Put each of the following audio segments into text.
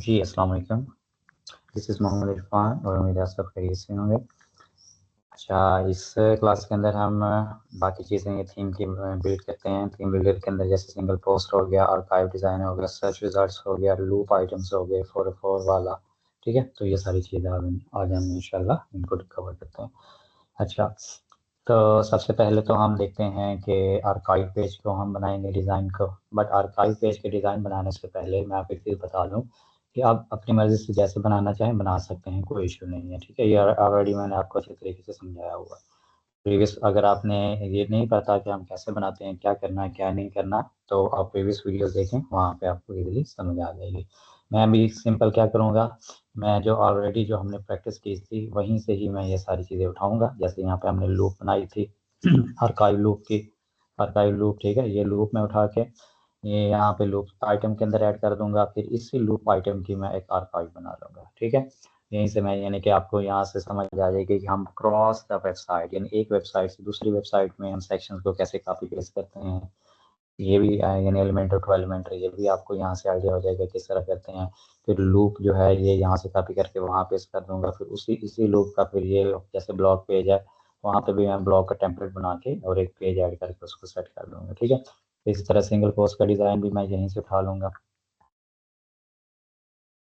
जी, अस्सलाम वालेकुम। This is Mohammad Irfan और उम्मीद है आप सब खैरियत से होंगे। अच्छा, इस क्लास के अंदर हम बाकी चीज़ें ये थीम की बिल्ड करते हैं। थीम बिल्डर के अंदर जैसे सिंगल पोस्ट हो गया, आर्काइव डिज़ाइन हो गया, सर्च रिजल्ट्स हो गया, लूप आइटम्स हो गए, 404 वाला, ठीक है? तो ये सारी चीज़ें आज हम इंशाल्लाह इनको कवर करते हैं। अच्छा, तो सबसे पहले तो हम देखते हैं कि आर्काइव पेज को हम बनाएँगे डिज़ाइन को, बट आर्काइव पेज के डिज़ाइन बनाने से पहले मैं आपको एक चीज़ बता दूँ कि आप अपनी मर्ज़ी से जैसे बनाना चाहें बना सकते हैं, कोई इश्यू नहीं है, ठीक है? ये ऑलरेडी मैंने आपको अच्छे तरीके से समझाया हुआ है। प्रीवियस अगर आपने ये नहीं पता कि हम कैसे बनाते हैं, क्या करना है, क्या नहीं करना, तो आप प्रीवियस वीडियोज़ देखें, वहाँ पे आपको ईज़िली समझ आ जाएगी। मैं अभी सिंपल क्या करूँगा, मैं जो ऑलरेडी जो हमने प्रैक्टिस की थी, वहीं से ही मैं ये सारी चीज़ें उठाऊँगा। जैसे यहाँ पे हमने लूप बनाई थी आर्काइव लूप की, आर्काइव लूप, ठीक है? ये लूप मैं उठा के ये यहाँ पे लूप आइटम के अंदर ऐड कर दूँगा, फिर इसी लूप आइटम की मैं एक आर्काइव बना लूँगा, ठीक है? यहीं से मैं यानी कि आपको यहाँ से समझ आ जाएगी कि हम क्रॉस द वेबसाइट यानी एक वेबसाइट से दूसरी वेबसाइट में हम सेक्शंस को कैसे कॉपी पेस्ट करते हैं। ये भी यानी एलिमेंटर टू एलिमेंटर ये भी आपको यहाँ से आइडिया हो जाएगा किस तरह करते हैं। फिर लूप जो है ये यहाँ से कॉपी करके वहाँ पेस्ट कर दूँगा, फिर इसी लूप का फिर ये जैसे ब्लॉग पेज है, वहाँ पे भी मैं ब्लॉग का टेम्पलेट बना के और एक पेज ऐड करके उसको सेट कर दूँगा, ठीक है? इसी तरह सिंगल पोस्ट का डिज़ाइन भी मैं यहीं से उठा लूँगा।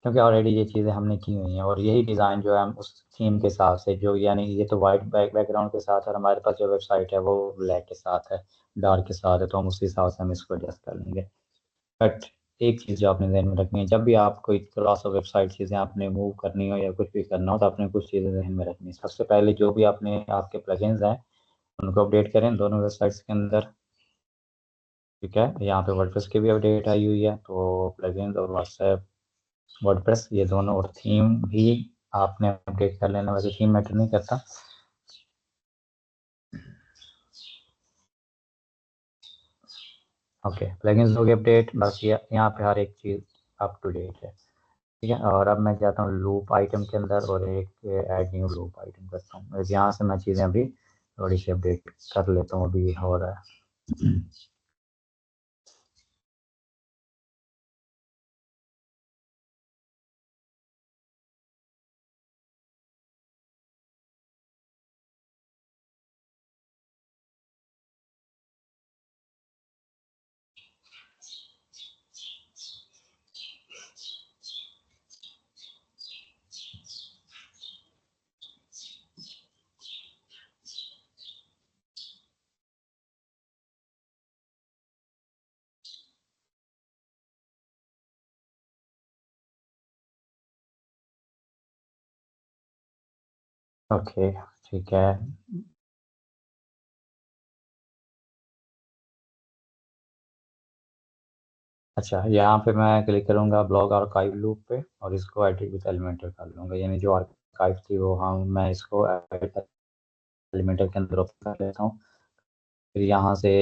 क्योंकि ऑलरेडी ये चीज़ें हमने की हुई हैं और यही डिज़ाइन जो है हम उस थीम के हिसाब से जो यानी ये तो वाइट बैकग्राउंड के साथ है और हमारे पास जो वेबसाइट है वो ब्लैक के साथ है, डार्क के साथ है, तो हम उसी हिसाब से हम इसको एडजस्ट कर लेंगे। बट एक चीज़ जो आपने ज़हन में रखनी है, जब भी आप कोई क्रॉस वेबसाइट चीज़ें आपने मूव करनी हो या कुछ भी करना हो, तो आपने कुछ चीज़ें ज़हन में रखनी है। सबसे पहले जो भी आपने आपके प्लगइन्स हैं, उनको अपडेट करें दोनों वेबसाइट्स के अंदर, ठीक है? यहाँ पे वर्डप्रेस की भी अपडेट आई हुई है, तो प्लगइन्स और व्हाट्सएप वर्डप्रेस ये दोनों और थीम भी आपने अपडेट कर लेना। वैसे थीम मैटर नहीं करता। ओके, प्लगइन्स हो गए अपडेट, बस ये यहाँ पे हर एक चीज़ अप टू डेट है, ठीक है? और अब मैं जाता हूँ लूप आइटम के अंदर और एक ऐड न्यू लूप आइटम करता हूँ। वैसे यहाँ से मैं चीज़ें अभी थोड़ी सी अपडेट कर लेता हूँ, अभी हो रहा है। ओके, ठीक है। अच्छा, यहाँ पे मैं क्लिक करूँगा ब्लॉग आर्काइव लूप पे और इसको एडिट विद एलिमेंटर कर लूँगा, यानी जो आर्काइव थी वो हम मैं इसको एलिमेंटर के अंदर ओपन कर लेता हूँ। फिर यहाँ से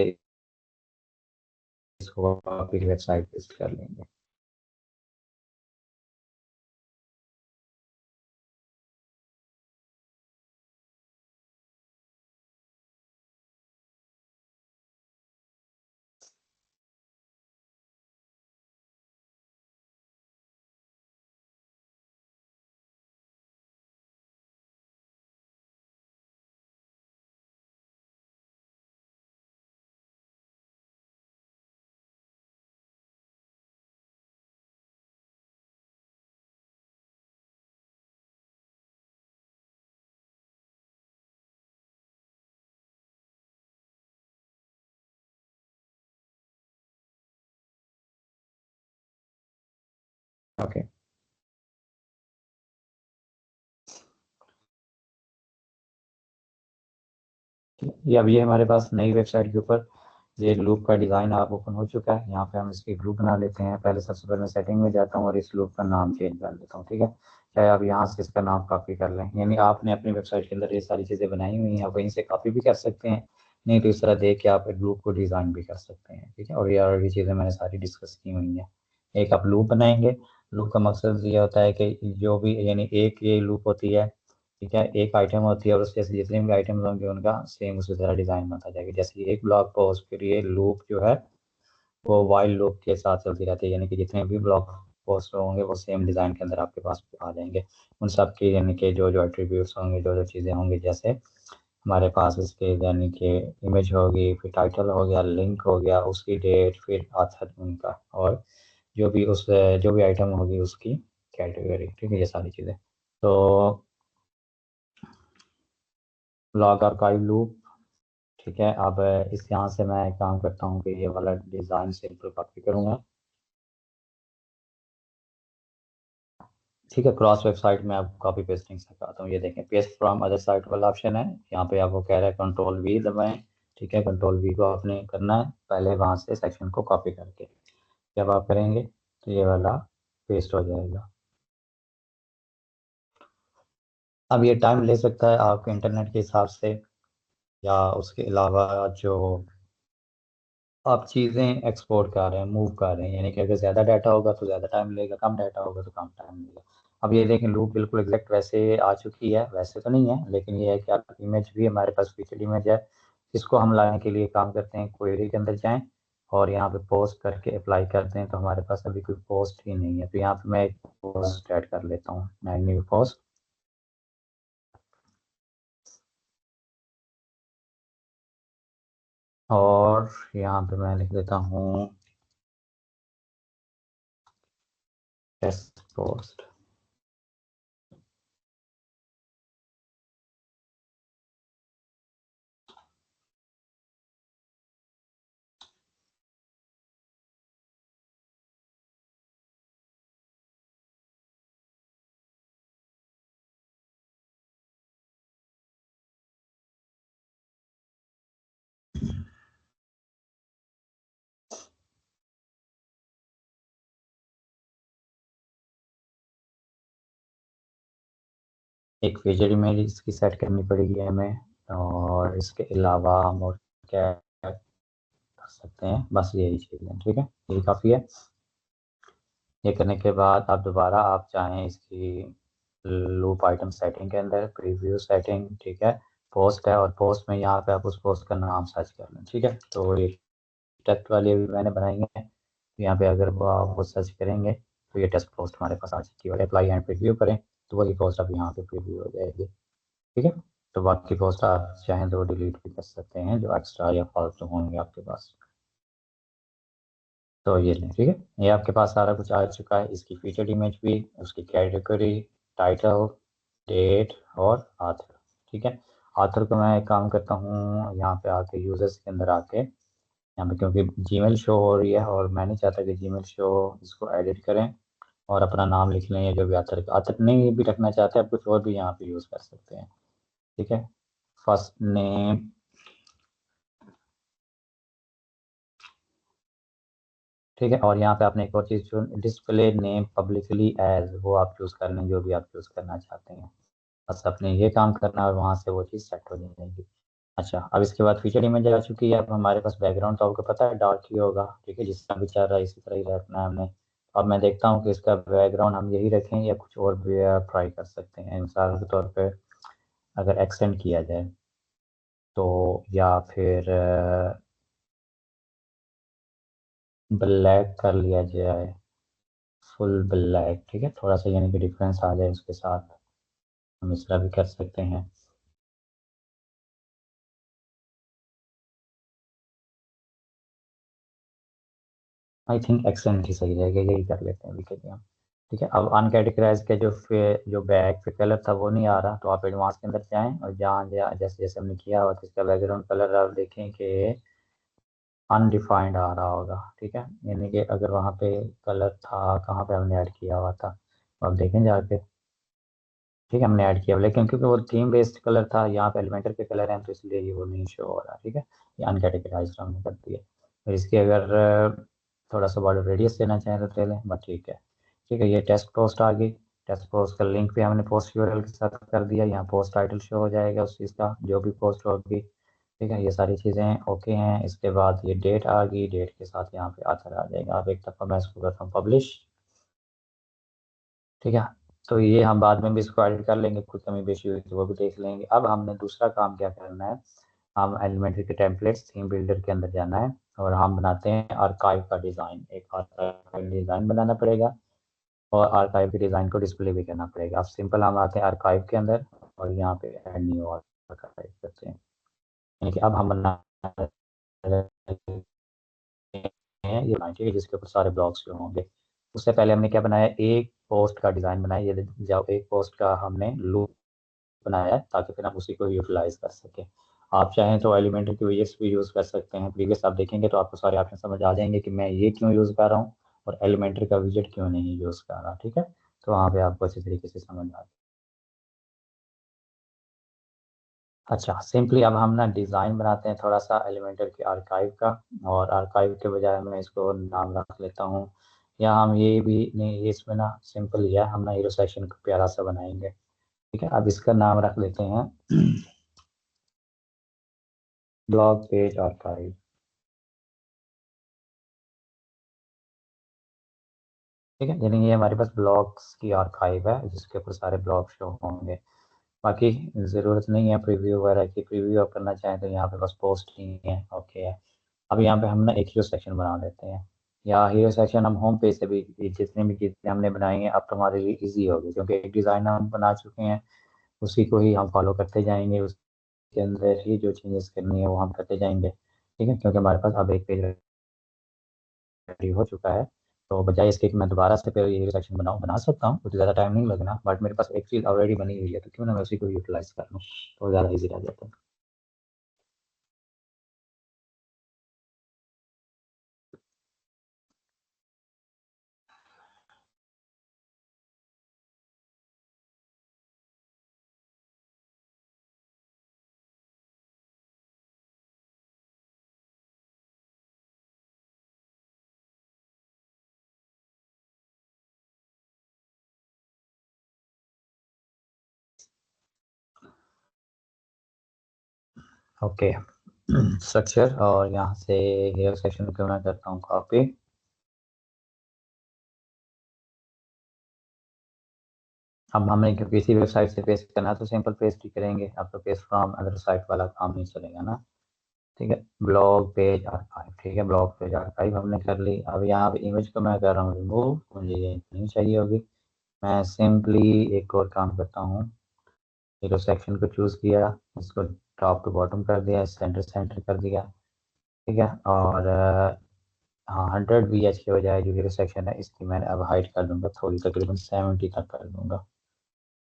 इसको कॉपी वेबसाइट पेस्ट कर लेंगे। ओके, ये अब ये हमारे पास नई वेबसाइट के ऊपर ये लूप का डिज़ाइन आप ओपन हो चुका है। यहाँ पे हम इसकी ग्रुप बना लेते हैं। पहले सबसे पहले मैं सेटिंग में जाता हूँ और इस लूप का नाम चेंज कर देता हूँ, ठीक है? चाहे आप यहाँ से इसका नाम कॉपी कर लें, यानी आपने अपनी वेबसाइट के अंदर ये सारी चीज़ें बनाई हुई हैं, आप वहीं से कॉपी भी कर सकते हैं, नहीं तो इस तरह देख के आप एक लूप को डिज़ाइन भी कर सकते हैं, ठीक है? और ये ऑलरेडी चीज़ें मैंने सारी डिस्कस की हुई हैं। एक आप लूप बनाएंगे, लूप का मकसद ये होता है कि जो भी यानी एक ये लूप होती है, ठीक है? एक आइटम होती है और उसके जितने भी आइटम्स होंगे उनका सेम उसी तरह डिज़ाइन बनता जाएगा। जैसे ये एक ब्लॉग पोस्ट, फिर ये लूप जो है वो व्हाइल लूप के साथ चलती रहती है, यानी कि जितने भी ब्लॉग पोस्ट होंगे वो सेम डिज़ाइन के अंदर आपके पास आ जाएंगे। उन सब के यानी कि जो जो एट्रीब्यूट्स होंगे, जो जो चीज़ें होंगी, जैसे हमारे पास इसके यानी कि इमेज होगी, फिर टाइटल हो गया, लिंक हो गया, उसकी डेट, फिर ऑथर उनका, और जो भी आइटम होगी उसकी कैटेगरी। ठीक है, ये सारी चीज़ें। तो लॉग आर्काइव लूप, ठीक है। अब इस यहाँ से मैं एक काम करता हूँ कि ये वाला डिज़ाइन सिंपल कॉपी करूँगा। ठीक है, क्रॉस वेबसाइट में आप कॉपी पेस्टिंग सिखाता हूँ। ये देखें, पेस्ट फ्रॉम अदर साइट वाला ऑप्शन है, यहाँ पे आपको कह रहा है कंट्रोल वी दबाएं। ठीक है, कंट्रोल वी को आपने करना है पहले वहाँ से सेक्शन को कॉपी करके। जब आप करेंगे तो ये वाला पेस्ट हो जाएगा। अब ये टाइम ले सकता है आपके इंटरनेट के हिसाब से, या उसके अलावा जो आप चीज़ें एक्सपोर्ट कर रहे हैं, मूव कर रहे हैं, यानी कि अगर ज़्यादा डाटा होगा तो ज़्यादा टाइम लेगा, कम डाटा होगा तो कम टाइम लेगा। अब ये देखें, लूप बिल्कुल एग्जैक्ट वैसे आ चुकी है, वैसे तो नहीं है, लेकिन ये है कि आप इमेज भी हमारे पास फीचर इमेज है। इसको हम लाने के लिए काम करते हैं, क्वेरी के अंदर जाएं और यहाँ पे पोस्ट करके अप्लाई करते हैं। तो हमारे पास अभी कोई पोस्ट ही नहीं है, तो यहाँ पे मैं एक पोस्ट ऐड कर लेता हूँ, न्यू पोस्ट। और यहाँ पे मैं लिख देता हूँ टेस्ट पोस्ट। एक फीचर इमेज इसकी सेट करनी पड़ेगी हमें, और इसके अलावा हम और क्या कर सकते हैं, बस यही चीज़ है। ठीक है, यही काफ़ी है। ये करने के बाद आप दोबारा आप चाहें इसकी लूप आइटम सेटिंग के अंदर प्रीव्यू सेटिंग, ठीक है, पोस्ट है, और पोस्ट में यहाँ पे आप उस पोस्ट का नाम सर्च कर लें। ठीक है, तो ये टेक्स्ट वाली भी मैंने बनाई है, तो यहाँ पे अगर वो आप वो सर्च करेंगे तो ये टेस्ट पोस्ट हमारे पास आ जाती है, और अप्लाई एंड प्रीव्यू करें तो वही पोस्ट अब यहाँ पे प्रीव्यू हो जाएगी। ठीक है, तो बाकी पोस्ट आप चाहें तो डिलीट भी कर सकते हैं जो एक्स्ट्रा या फालतू होंगे आपके पास। तो ये लें, ठीक है, ये आपके पास सारा कुछ आ चुका है, इसकी फीचर्ड इमेज भी, उसकी कैटेगरी, टाइटल, डेट और आथर। ठीक है, आथर को मैं एक काम करता हूँ, यहाँ पे आके यूजर्स के अंदर आके यहाँ पे, क्योंकि जीमेल शो हो रही है और मैं नहीं चाहता कि जीमेल शो, इसको एडिट करें और अपना नाम लिख लें, या जो भी आथर आथर नहीं भी रखना चाहते आप कुछ और भी यहाँ पे यूज़ कर सकते हैं। ठीक है, फर्स्ट नेम, ठीक है, और यहाँ पे आपने एक और चीज़ जो डिस्प्ले नेम पब्लिकली एज, वो आप चूज़ कर लें जो भी आप चूज़ करना चाहते हैं। बस अपने ये काम करना है और वहाँ से वो चीज़ सेट हो जाएगी। अच्छा, अब इसके बाद फीचर इमेज आ चुकी है। अब हमारे पास बैकग्राउंड तो आपको पता है डार्क ही होगा, ठीक है, जिस तरह भी चल रहा है इसी तरह ही रखना है हमने। अब मैं देखता हूँ कि इसका बैकग्राउंड हम यही रखें या कुछ और भी ट्राई कर सकते हैं। मिसाल के तौर पर अगर एक्सटेंड किया जाए तो, या फिर ब्लैक कर लिया जाए, फुल ब्लैक। ठीक है, थोड़ा सा यानी कि डिफरेंस आ जाए उसके साथ, हम इस तरह भी कर सकते हैं। आई थिंक एक्सेंट ही सही रहेगा, यही कर लेते हैं अभी के लिए हम। ठीक है, अब अनकेटेगराइज के जो बैक पे कलर था वो नहीं आ रहा, तो आप एडवांस के अंदर जाएं और जहाँ जहाँ जैसे जैसे हमने किया हुआ था इसका बैकग्राउंड कलर आप देखें कि अनडिफाइंड आ रहा होगा। ठीक है, यानी कि अगर वहाँ पे कलर था, कहाँ पे हमने ऐड किया हुआ था, तो आप देखें जाके। ठीक है, हमने ऐड किया, लेकिन क्योंकि वो थीम बेस्ड कलर था, यहाँ पे एलिमेंटर के कलर हैं, तो इसलिए ये वो नहीं शो हो रहा। ठीक है, ये अनकेटेगराइज हमने कर दिया। तो इसकी अगर थोड़ा सा बॉर्डर रेडियस देना चाहें तो दे लें, बट ठीक है। ठीक है, ये टेस्ट पोस्ट आ गई। टेस्ट पोस्ट का लिंक भी हमने पोस्ट यूआरएल के साथ कर दिया, यहाँ पोस्ट टाइटल शो हो जाएगा उस चीज़ का जो भी पोस्ट होगी। ठीक है, ये सारी चीज़ें ओके हैं। इसके बाद ये डेट आ गई, डेट के साथ यहाँ पे आथर आ जाएगा। अब एक दफ़ा मैं इसको करता हूँ पब्लिश। ठीक है, तो ये हम बाद में भी इसको एडिट कर लेंगे, कोई कमी बेशी हुई तो वो भी देख लेंगे। अब हमने दूसरा काम क्या करना है, हम एलिमेंट्री के टेम्पलेट्स थीम बिल्डर के अंदर जाना है और हम बनाते हैं आर्काइव का डिज़ाइन, एक आर्काइव डिज़ाइन बनाना पड़ेगा। और आर्काइव के डिज़ाइन को डिस्प्ले भी करना पड़ेगा। अब सिंपल हम आते हैं आर्काइव के अंदर और यहाँ पे ऐड न्यू आर्काइव करते हैं। यानी कि अब हम बना रहे हैं ये बनाएंगे कि जिसके ऊपर सारे ब्लॉक्स जो होंगे। उससे पहले हमने क्या बनाया, एक पोस्ट का डिज़ाइन बनाया। ये जब एक पोस्ट का हमने लूप बनाया है ताकि फिर हम उसी को यूटिलाइज कर सकें। आप चाहें तो एलिमेंट्री के विजेट्स भी यूज़ कर सकते हैं। प्रीवियस आप देखेंगे तो आपको सारे ऑप्शन समझ आ जाएंगे कि मैं ये क्यों यूज़ कर रहा हूँ और एलिमेंट्री का विजेट क्यों नहीं यूज़ कर रहा। ठीक है, तो वहाँ पे आपको अच्छी तरीके से समझ आ। अच्छा, सिंपली अब हम ना डिज़ाइन बनाते हैं थोड़ा सा एलिमेंटर के आर्काइव का। और आर्काइव के बजाय मैं इसको नाम रख लेता हूँ, या हम ये भी नहीं, ये इसमें ना सिंपल ही है, हम ना हीरो सेक्शन को प्यारा सा बनाएंगे। ठीक है, अब इसका नाम रख लेते हैं ब्लॉग पेज आर्काइव। ठीक है, यानी ये हमारे पास ब्लॉग्स की आर्काइव है जिसके ऊपर सारे ब्लॉग शो होंगे। बाकी ज़रूरत नहीं है प्रीव्यू वगैरह की। प्रीव्यू आप करना चाहें तो यहाँ पे बस पोस्ट ही है, ओके है। अब यहाँ पे हम ना एक हीरो सेक्शन बना लेते हैं, या हीरो सेक्शन हम होम पेज से भी जितनी भी चीज़ें हमने बनाई हैं अब तो हमारे लिए इजी होगी, क्योंकि एक डिज़ाइन हम बना चुके हैं, उसी को ही हम फॉलो करते जाएंगे। उसके अंदर ही जो चेंजेस करनी है वो हम करते जाएंगे। ठीक है, क्योंकि हमारे पास अब एक पेज रेडी हो चुका है। तो बजाय इसके कि मैं दोबारा से फिर ये सेक्शन बना सकता हूँ, कुछ ज़्यादा टाइम नहीं लगना, बट मेरे पास एक चीज़ ऑलरेडी बनी हुई है तो क्यों ना मैं उसी को यूटिलाइज कर लूँ, तो ज़्यादा ईजी रह जाता है। ओके, स्ट्रक्चर और यहाँ से हेयर सेक्शन को मैं करता हूँ कॉपी। अब हमें क्योंकि इसी वेबसाइट से पेस्ट करना है तो सिंपल पेस्ट ही करेंगे। अब तो पेस्ट फ्रॉम अदर साइट वाला काम नहीं चलेगा ना। ठीक है, ब्लॉग पेज आर्काइव। ठीक है, ब्लॉग पेज आर्काइव हमने कर ली। अब यहाँ पे इमेज को मैं कर रहा हूँ रिमूव, मुझे ये नहीं चाहिए होगी। मैं सिंपली एक और काम करता हूँ, हीरो सेक्शन को चूज़ किया, इसको टॉप टू बॉटम कर दिया, सेंटर सेंटर कर दिया। ठीक है, और हाँ 100 VH के बजाय जो हीरो सेक्शन है इसकी मैं अब हाइट कर दूंगा थोड़ी, तकरीबन 70 तक कर दूंगा।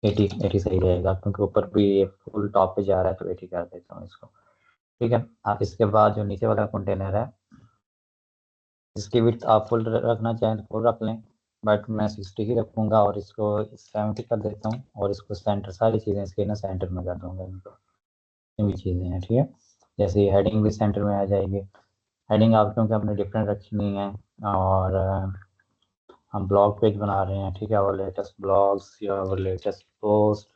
80 सही रहेगा क्योंकि ऊपर भी ये फुल टॉप पे जा रहा है, तो 80 कर देता हूँ इसको। ठीक है, आप इसके बाद जो नीचे वाला कंटेनर है इसकी विड्थ आप फुल रखना चाहें तो फुल रख लें, बट मैं 60 ही रखूँगा और इसको 70 कर देता हूँ। और इसको सेंटर, सारी चीज़ें इसके ना सेंटर में कर दूँगा इनको, ये भी चीज़ें हैं। ठीक है, जैसे हेडिंग भी सेंटर में आ जाएगी। हेडिंग आप क्योंकि अपने डिफरेंट रखनी है, और हम ब्लॉग पेज बना रहे हैं। ठीक है, और लेटेस्ट ब्लॉग्स या और लेटेस्ट पोस्ट,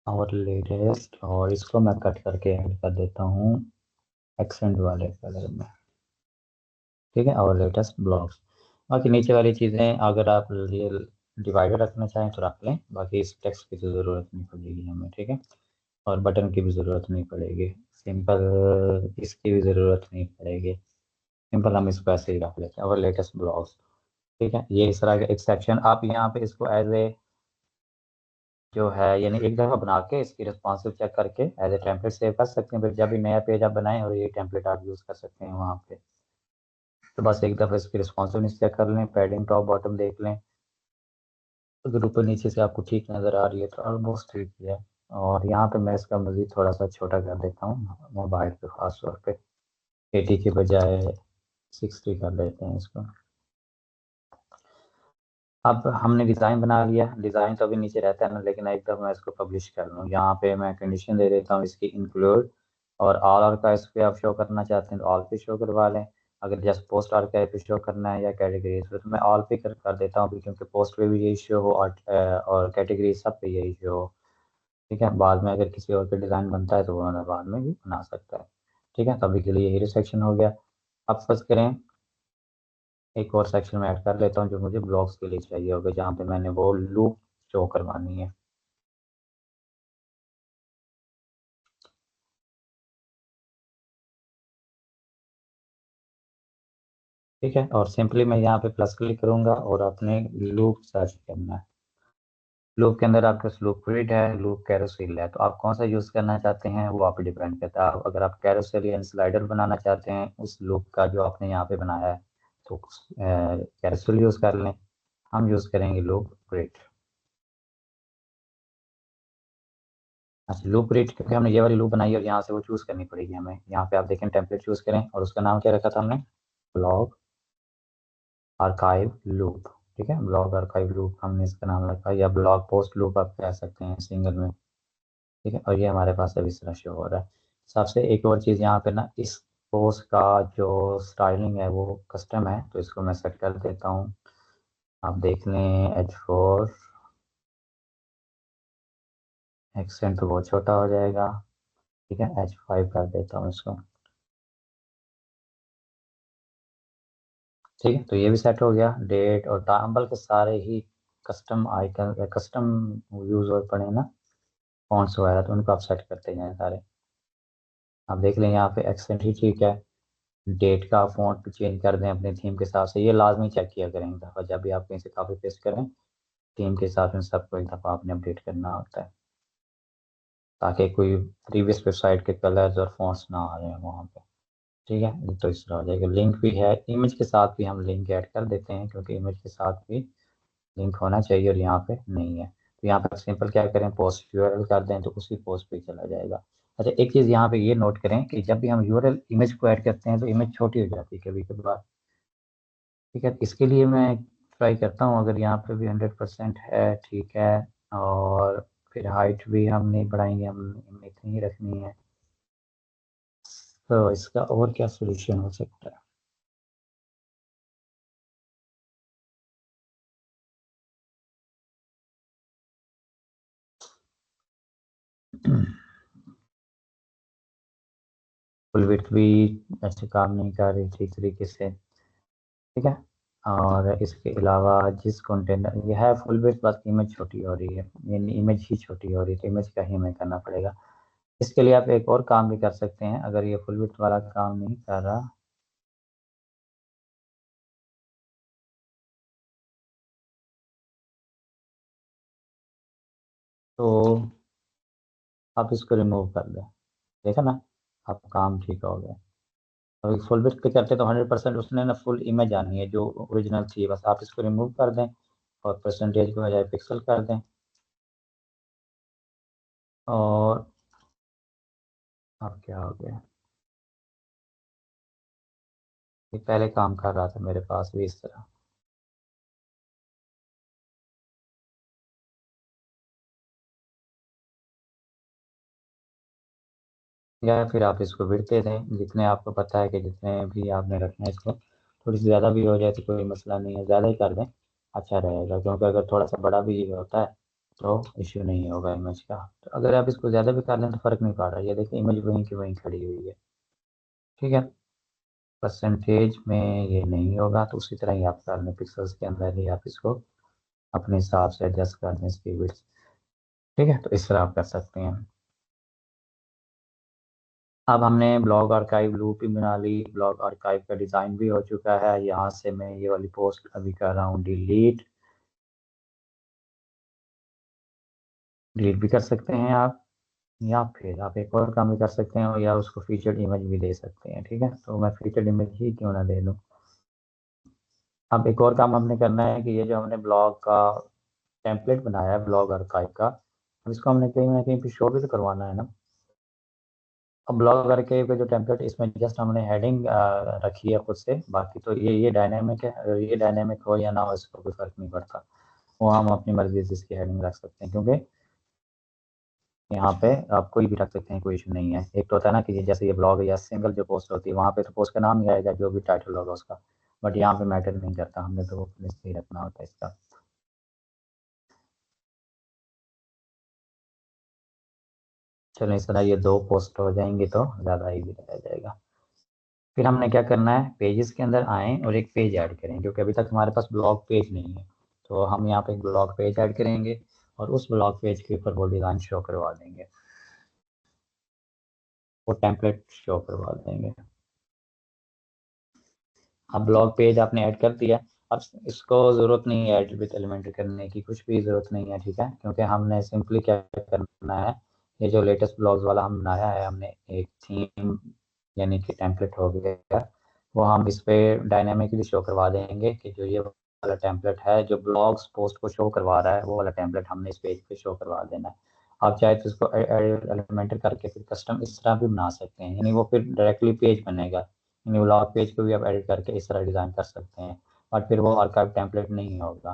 और लेटेस्ट, और इसको मैं कट करके ऐड कर देता हूँ एक्सेंट वाले कलर में। ठीक है, और लेटेस्ट ब्लॉग्स। बाकी नीचे वाली चीज़ें अगर आप रियल डिवाइडर रखना चाहें तो रख लें, बाकी इस टेक्स्ट की तो ज़रूरत नहीं पड़ेगी हमें। ठीक है, और बटन की भी ज़रूरत नहीं पड़ेगी, सिंपल इसकी भी ज़रूरत नहीं पड़ेगी। सिंपल हम इसको ऐसे ही रख लेते हैं, और लेटेस्ट ब्लॉग्स। ठीक है, ये इस तरह का एक सेक्शन आप यहाँ पे इसको एज ए जो है, यानी एक दफ़ा बना के इसकी रिस्पॉन्सिव चेक करके एज ए टेम्पलेट सेव कर सकते हैं। फिर जब भी नया पेज आप बनाएं और ये टेम्पलेट आप यूज़ कर सकते हैं वहाँ पे। तो बस एक दफ़ा इसकी रिस्पॉन्सिवनेस चेक कर लें, पैडिंग टॉप बॉटम देख लें, अगर ऊपर नीचे से आपको ठीक नज़र आ रही है तो ऑलमोस्ट ठीक है। और यहाँ पे मैं इसका मज़ीद थोड़ा सा छोटा कर देता हूँ मोबाइल पे, ख़ास तौर पे 80 के बजाय 60 कर देते हैं इसको। अब हमने डिज़ाइन बना लिया, डिज़ाइन तो अभी नीचे रहता है ना, लेकिन एक दफ़ा मैं इसको पब्लिश कर लूँ, यहाँ पे मैं कंडीशन दे देता हूँ इसकी इंक्लूड, और ऑल आर्काइव्स पे आप शो करना चाहते हैं तो ऑल पे शो करवा लें। अगर जस्ट पोस्ट आर्काइव पे शो करना है या कैटेगरीज पे, तो मैं ऑल पे कर देता हूँ क्योंकि पोस्ट पे भी यही शो हो और कैटेगरी सब पे यही शो हो। ठीक है, बाद में अगर किसी और पे डिज़ाइन बनता है तो वो मैं बाद में भी बना सकता है। ठीक है, तो अभी के लिए यही सेक्शन हो गया। अब फर्स्ट करें, एक और सेक्शन में ऐड कर लेता हूँ जो मुझे ब्लॉग्स के लिए चाहिए होगा, जहाँ पे मैंने वो लूप शो करवानी है। ठीक है, और सिंपली मैं यहाँ पे प्लस क्लिक करूंगा और अपने लूप सर्च करना है। लूप के अंदर आपके पास लूप ग्रिड है, लूप कैरोसेल है, तो आप कौन सा यूज़ करना चाहते हैं वो आप पे डिपेंड करता है। अगर आप कैरोसेल या स्लाइडर बनाना चाहते हैं उस लूप का जो आपने यहाँ पे बनाया है तो कैरोसेल यूज़ कर लें। हम यूज़ करेंगे लूप ग्रिड। अच्छा, लूप ग्रिड क्योंकि हमने ये वाली लूप बनाई है और यहाँ से वो चूज़ करनी पड़ेगी हमें। यहाँ पे आप देखें टेम्पलेट चूज़ करें और उसका नाम क्या रखा था हमने, ब्लॉग आर्काइव लूप। ठीक है, ब्लॉग आर्काइव लूप हमने इसका नाम रखा, या ब्लॉग पोस्ट लूप आप कह सकते हैं सिंगल में। ठीक है, और ये हमारे पास अभी इस तरह शो हो रहा है। सबसे एक और चीज़ यहाँ पे ना, इस पोस्ट का जो स्टाइलिंग है वो कस्टम है, तो इसको मैं सेट कर देता हूँ। आप देख लें H4 एक्सेंट तो बहुत छोटा हो जाएगा। ठीक है, H5 कर देता हूँ इसको। ठीक है, तो ये भी सेट हो गया। डेट और टाइम बल्कि सारे ही कस्टम आइकन, कस्टम यूज और पड़े ना फॉन्ट्स वगैरह, तो उनको आप सेट करते जाएं सारे। आप देख लें यहाँ पे एक्सेंट ही ठीक है। डेट का फॉन्ट चेंज कर दें अपने थीम के हिसाब से, ये लाजमी चेक किया करें एक दफ़ा जब भी आप कहीं से कॉपी पेस्ट करें। थीम के हिसाब से सबको एक दफ़ा आपने अपडेट करना होता है ताकि कोई प्रीवियस वेबसाइट के कलर्स और फॉन्ट्स ना आ रहे हैं वहाँ पे। ठीक है, तो इस तरह हो जाएगा। लिंक भी है, इमेज के साथ भी हम लिंक ऐड कर देते हैं क्योंकि इमेज के साथ भी लिंक होना चाहिए और यहाँ पे नहीं है। तो यहाँ पे सिंपल क्या करें, पोस्ट यूआरएल कर दें तो उसी पोस्ट पे चला जाएगा। अच्छा, एक चीज़ यहाँ पे ये नोट करें कि जब भी हम यूआरएल इमेज को ऐड करते हैं तो इमेज छोटी हो जाती है कभी कभार। ठीक है, इसके लिए मैं ट्राई करता हूँ, अगर यहाँ पे भी 100% है ठीक है। और फिर हाइट भी हम नहीं बढ़ाएंगे, हम इतनी ही रखनी है। तो इसका और क्या सोल्यूशन हो सकता है। फुल विड्थ भी ऐसे काम नहीं कर रही ठीक तरीके से। ठीक है, और इसके अलावा जिस कंटेनर ये है फुल विड्थ, बस इमेज छोटी हो रही है, यानी इमेज ही छोटी हो रही है, तो इमेज का ही हमें करना पड़ेगा। इसके लिए आप एक और काम भी कर सकते हैं, अगर ये फुल विड्थ वाला काम नहीं कर रहा तो आप इसको रिमूव कर दें। देखा ना, आप काम ठीक हो गया। अभी फुल विड्थ पे करते तो 100% उसने ना फुल इमेज आनी है जो ओरिजिनल थी, बस आप इसको रिमूव कर दें और परसेंटेज के बजाय पिक्सल कर दें। और अब क्या हो गया, ये पहले काम कर रहा था मेरे पास भी इस तरह। या फिर आप इसको विड्थ दे दें जितने आपको पता है कि जितने भी आपने रखना है इसको। थोड़ी सी ज़्यादा भी हो जाए तो कोई मसला नहीं है, ज़्यादा ही कर दें अच्छा रहेगा, क्योंकि अगर थोड़ा सा बड़ा भी होता है तो इश्यू नहीं होगा इमेज का। तो अगर आप इसको ज़्यादा भी कर लें तो फ़र्क नहीं पड़ रहा है, ये देखिए इमेज वहीं की वहीं खड़ी हुई है। ठीक है, परसेंटेज में ये नहीं होगा तो उसी तरह ही आप कर लें, पिक्सल्स के अंदर ही आप इसको अपने हिसाब से एडजस्ट कर दें इसकी विड्थ। ठीक है, तो इस तरह आप कर सकते हैं। अब हमने ब्लॉग आर्काइव लूप भी बना ली, ब्लॉग आर्काइव का डिज़ाइन भी हो चुका है। यहाँ से मैं ये वाली पोस्ट अभी कर रहा हूँ डिलीट। डिलीट भी कर सकते हैं आप, या फिर आप एक और काम भी कर सकते हैं, या उसको फीचर्ड इमेज भी दे सकते हैं। ठीक है, तो मैं फीचर्ड इमेज ही क्यों ना दे दूँ। अब एक और काम हमने करना है कि ये जो हमने ब्लॉग का टेम्पलेट बनाया है ब्लॉग आर्काइव का, अब इसको हमने कहीं ना कहीं पे शो भी तो करवाना है ना। अब ब्लॉग करके के जो टेम्पलेट, इसमें जस्ट हमने हेडिंग रखी है खुद से, बाकी तो ये डायनेमिक है। अगर ये डायनेमिक हो या ना हो इसको कोई फर्क नहीं पड़ता, वो हम अपनी मर्जी से इसकी हेडिंग रख सकते हैं, क्योंकि यहाँ पे आप कोई भी रख सकते हैं, कोई इशू नहीं है। एक तो होता है ना कि जैसे ये ब्लॉग या सिंगल जो पोस्ट होती है वहाँ पे तो पोस्ट का नाम ही आएगा जो भी टाइटल होगा उसका, बट यहाँ पे मैटर नहीं करता, हमने तो अपने से ही रखना होता है इसका। चलो इस तरह ये दो पोस्ट हो जाएंगे तो ज़्यादा ईजी रह जाएगा। फिर हमने क्या करना है, पेजेस के अंदर आएँ और एक पेज ऐड करें, क्योंकि अभी तक हमारे पास ब्लॉग पेज नहीं है। तो हम यहाँ पे एक ब्लॉग पेज ऐड करेंगे और उस ब्लॉग पेज के ऊपर वो डिज़ाइन शो करवा देंगे, वो टेम्पलेट शो करवा देंगे। अब ब्लॉग पेज आपने ऐड कर दिया। अब इसको ज़रूरत नहीं है एड विद एलिमेंट्री करने की, कुछ भी ज़रूरत नहीं है, ठीक है, क्योंकि हमने सिंपली क्या करना है, ये जो लेटेस्ट ब्लॉग्स वाला हम बनाया है, हमने एक थीम यानी कि टेम्पलेट हो गया, वो हम इस पे डायनामिकली शो करवा देंगे कि जो ये वाला टेम्पलेट है जो ब्लॉग्स पोस्ट को शो करवा रहा है, वो वाला टेम्पलेट हमने इस पेज पे शो करवा देना है। आप चाहे तो इसको एलिमेंटर करके फिर कस्टम इस तरह भी बना सकते हैं, यानी वो फिर डायरेक्टली पेज बनेगा, यानी ब्लॉग पेज को भी आप एडिट करके इस तरह डिज़ाइन कर सकते हैं, बट फिर वो आर्काइव टेम्पलेट नहीं होगा,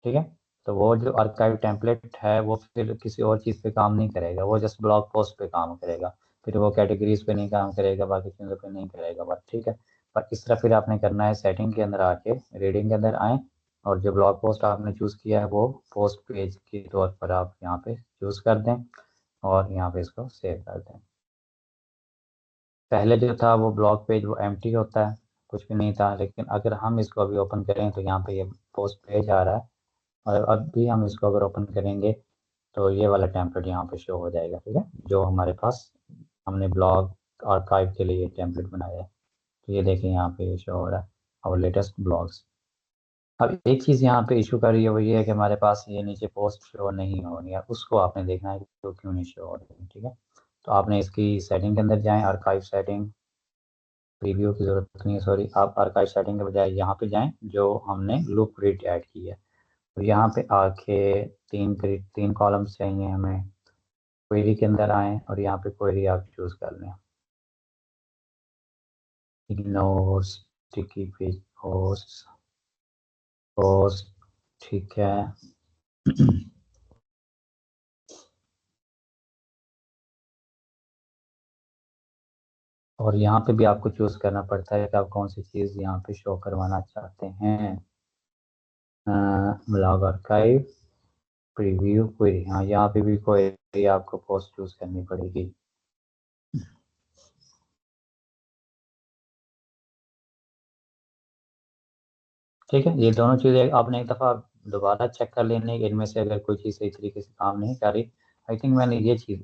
ठीक है। तो वो जो आर्काइव टेम्पलेट है वो फिर किसी और चीज़ पे काम नहीं करेगा, वो जस्ट ब्लॉग पोस्ट पे काम करेगा, फिर वो कैटेगरीज पे नहीं काम करेगा, बाकी चीज़ों पे नहीं करेगा, बट ठीक है। पर इस तरह फिर आपने करना है, सेटिंग के अंदर आके रीडिंग के अंदर आए, और जो ब्लॉग पोस्ट आपने चूज़ किया है वो पोस्ट पेज के तौर पर आप यहाँ पे चूज़ कर दें और यहाँ पे इसको सेव कर दें। पहले जो था वो ब्लॉग पेज वो एम्प्टी होता है, कुछ भी नहीं था, लेकिन अगर हम इसको अभी ओपन करें तो यहाँ पे ये पोस्ट पेज आ रहा है, और अब भी हम इसको अगर ओपन करेंगे तो ये वाला टेम्पलेट यहाँ पे शो हो जाएगा, ठीक है, जो हमारे पास हमने ब्लॉग आर्काइव के लिए टेम्पलेट बनाया है। तो ये देखिए यहाँ पे शो हो रहा है और लेटेस्ट ब्लॉग्स। अब एक चीज़ यहाँ पे इशू कर रही है, वो ये है कि हमारे पास ये नीचे पोस्ट शो नहीं हो रही है, उसको आपने देखना है कि वो क्यों नहीं शो हो रही है, ठीक है। तो आपने इसकी सेटिंग के अंदर जाएं, आर्काइव सेटिंग, प्रीव्यू की ज़रूरत नहीं है, सॉरी, आप आर्काइव सेटिंग के बजाय यहाँ पे जाएं जो हमने लूप ग्रिड ऐड की है, तो यहाँ पे आके तीन कॉलम्स चाहिए हमें, क्वेरी के अंदर आएँ और यहाँ पे क्वेरी आप चूज़ कर लें, इग्नोर स्टिकी पेज पोस्ट, ठीक है। और यहाँ पे भी आपको चूज़ करना पड़ता है कि आप कौन सी चीज़ यहाँ पे शो करवाना चाहते हैं, ब्लॉग आर्काइव, प्रीव्यू, क्वेरी, हाँ यहाँ पे भी क्वेरी आपको पोस्ट चूज़ करनी पड़ेगी। ठीक है, ये दोनों चीज़ें आपने एक दफ़ा दोबारा चेक कर लेनी है, इनमें से अगर कोई चीज़ सही तरीके से काम नहीं कर रही। आई थिंक मैंने ये चीज़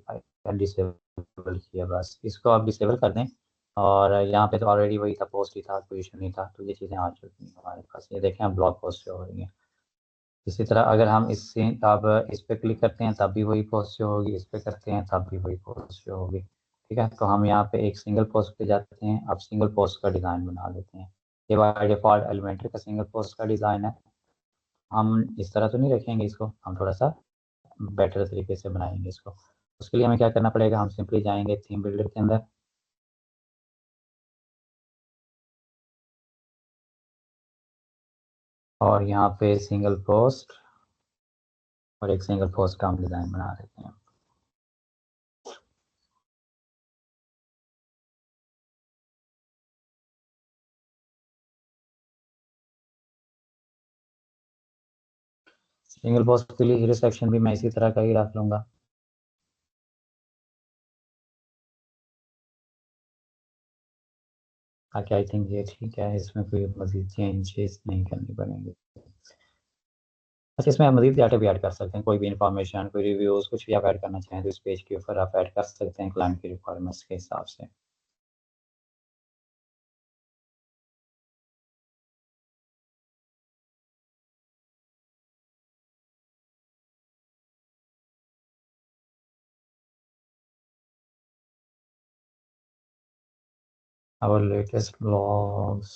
डिसेबल किया, बस इसको आप डिसेबल कर दें, और यहाँ पे तो ऑलरेडी वही था, पोस्ट ही था, कोई इशू नहीं था, तो ये चीज़ें आ चुकी हैं हमारे पास, ये देखें हम ब्लॉग पोस्ट हो रही हैं। इसी तरह अगर हम इससे अब इस पर क्लिक करते हैं तब भी वही पोस्ट शो होगी, इस पर करते हैं तब भी वही पोस्ट शो होगी, ठीक है। तो हम यहाँ पे एक सिंगल पोस्ट पे जाते हैं, अब सिंगल पोस्ट का डिज़ाइन बना लेते हैं। ये बाय डिफ़ॉल्ट एलिमेंट्री का सिंगल पोस्ट का डिज़ाइन है, हम इस तरह तो नहीं रखेंगे इसको, हम थोड़ा सा बेटर तरीके से बनाएंगे इसको। उसके लिए हमें क्या करना पड़ेगा, हम सिंपली जाएंगे थीम बिल्डर के अंदर, और यहाँ पे सिंगल पोस्ट, और एक सिंगल पोस्ट का हम डिज़ाइन बना लेते हैं। सिंगल पोस्ट के लिए हीरो सेक्शन भी मैं इसी तरह का ही रख लूँगा, ताकि आई थिंक ये ठीक है, इसमें कोई मज़ीद चेंजेस नहीं करनी पड़ेंगे। अच्छा, इसमें आप मज़ीद डाटा भी ऐड कर सकते हैं, कोई भी इंफॉर्मेशन, कोई रिव्यूज़, कुछ भी आप ऐड करना चाहें तो इस पेज के ऊपर आप ऐड कर सकते हैं क्लाइंट की रिक्वायरमेंट्स के हिसाब से। Our latest blogs.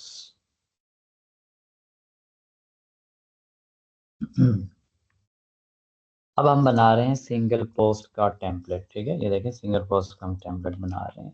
अब हम बना रहे हैं सिंगल पोस्ट का टेम्पलेट, ठीक है, ये देखें सिंगल पोस्ट का हम टेम्पलेट बना रहे हैं।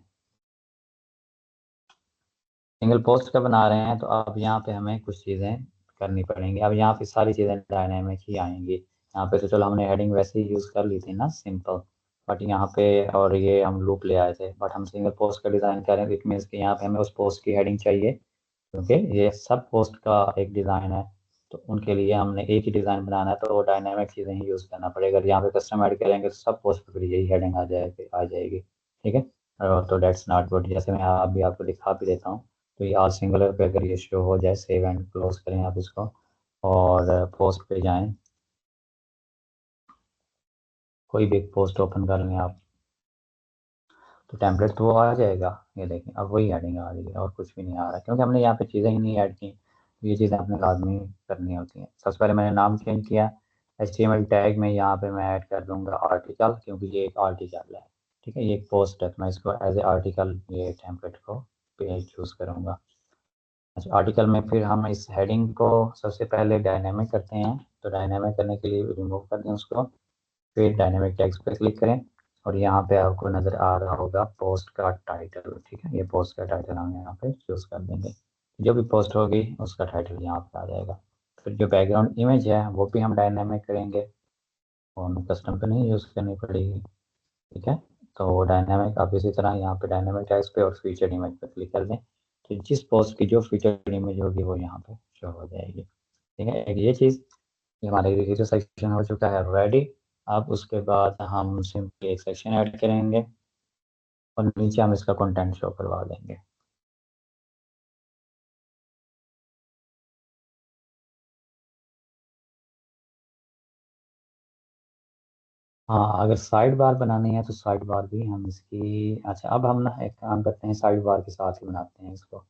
सिंगल पोस्ट का बना रहे हैं तो अब यहाँ पे हमें कुछ चीज़ें करनी पड़ेंगी, अब यहाँ पे सारी चीज़ें डायनामिक ही आएंगी। यहाँ पे तो चलो हमने हेडिंग वैसे ही यूज़ कर ली थी ना, सिंपल, बट यहाँ पे और ये हम लूप ले आए थे, बट हम सिंगल पोस्ट का डिज़ाइन करें, इट मीन्स कि यहाँ पे हमें उस पोस्ट की हेडिंग चाहिए, क्योंकि ये सब पोस्ट का एक डिज़ाइन है, तो उनके लिए हमने एक ही डिज़ाइन बनाना है, तो वो डायनामिक चीज़ें ही यूज़ करना पड़ेगा। अगर यहाँ पे कस्टम ऐड करेंगे तो सब पोस्ट पर यही हेडिंग आ जाएगी, ठीक है। तो डेट्स नॉट गुड, जैसे मैं अभी आपको दिखा भी देता हूँ, तो ये आल सिंगुलर पे अगर ये शो हो जाए, सेव एंड क्लोज करें आप इसको, और पोस्ट पे जाएं, कोई भी एक पोस्ट ओपन कर लें आप, तो टेम्पलेट तो वो आ जाएगा। ये देखें अब वही हेडिंग आ रही है और कुछ भी नहीं आ रहा, क्योंकि हमने यहाँ पे चीज़ें ही नहीं ऐड की। ये चीज़ें आपने लाजमी करनी होती हैं। सबसे पहले मैंने नाम चेंज किया। HTML टैग में यहाँ पे मैं ऐड कर दूंगा आर्टिकल, क्योंकि ये एक आर्टिकल है। ठीक है, ये एक पोस्ट है, तो मैं इसको एज ए आर्टिकल ये टेम्पलेट को पेज चूज़ करूँगा। अच्छा, आर्टिकल में फिर हम इस हेडिंग को सबसे पहले डायनेमिक करते हैं। तो डायनेमिक करने के लिए रिमूव कर दें उसको, फिर डायनेमिक टेक्स्ट पे क्लिक करें और यहाँ पे आपको नज़र आ रहा होगा पोस्ट का टाइटल। ठीक है, ये पोस्ट का टाइटल हम यहाँ पे चूज़ कर देंगे। जो भी पोस्ट होगी उसका टाइटल यहाँ पे आ जाएगा। फिर जो बैकग्राउंड इमेज है वो भी हम डायनेमिक करेंगे, और कस्टम पे नहीं यूज़ करनी पड़ेगी। ठीक है, तो डायनेमिक आप इसी तरह यहाँ पे डायनेमिक टेक्स्ट पे और फीचर्ड इमेज पे क्लिक कर दें। तो जिस पोस्ट की जो फीचर्ड इमेज होगी वो यहाँ पे शो हो जाएगी। ठीक है, एक ये चीज़। ये हमारा एग्रीकल्चर सेक्शन हो चुका है रेडी। अब उसके बाद हम सिंपली एक सेक्शन ऐड करेंगे और नीचे हम इसका कंटेंट शो करवा देंगे। हाँ, अगर साइड बार बनानी है तो साइड बार भी हम इसकी, अच्छा अब हम ना एक काम करते हैं, साइड बार के साथ ही बनाते हैं इसको।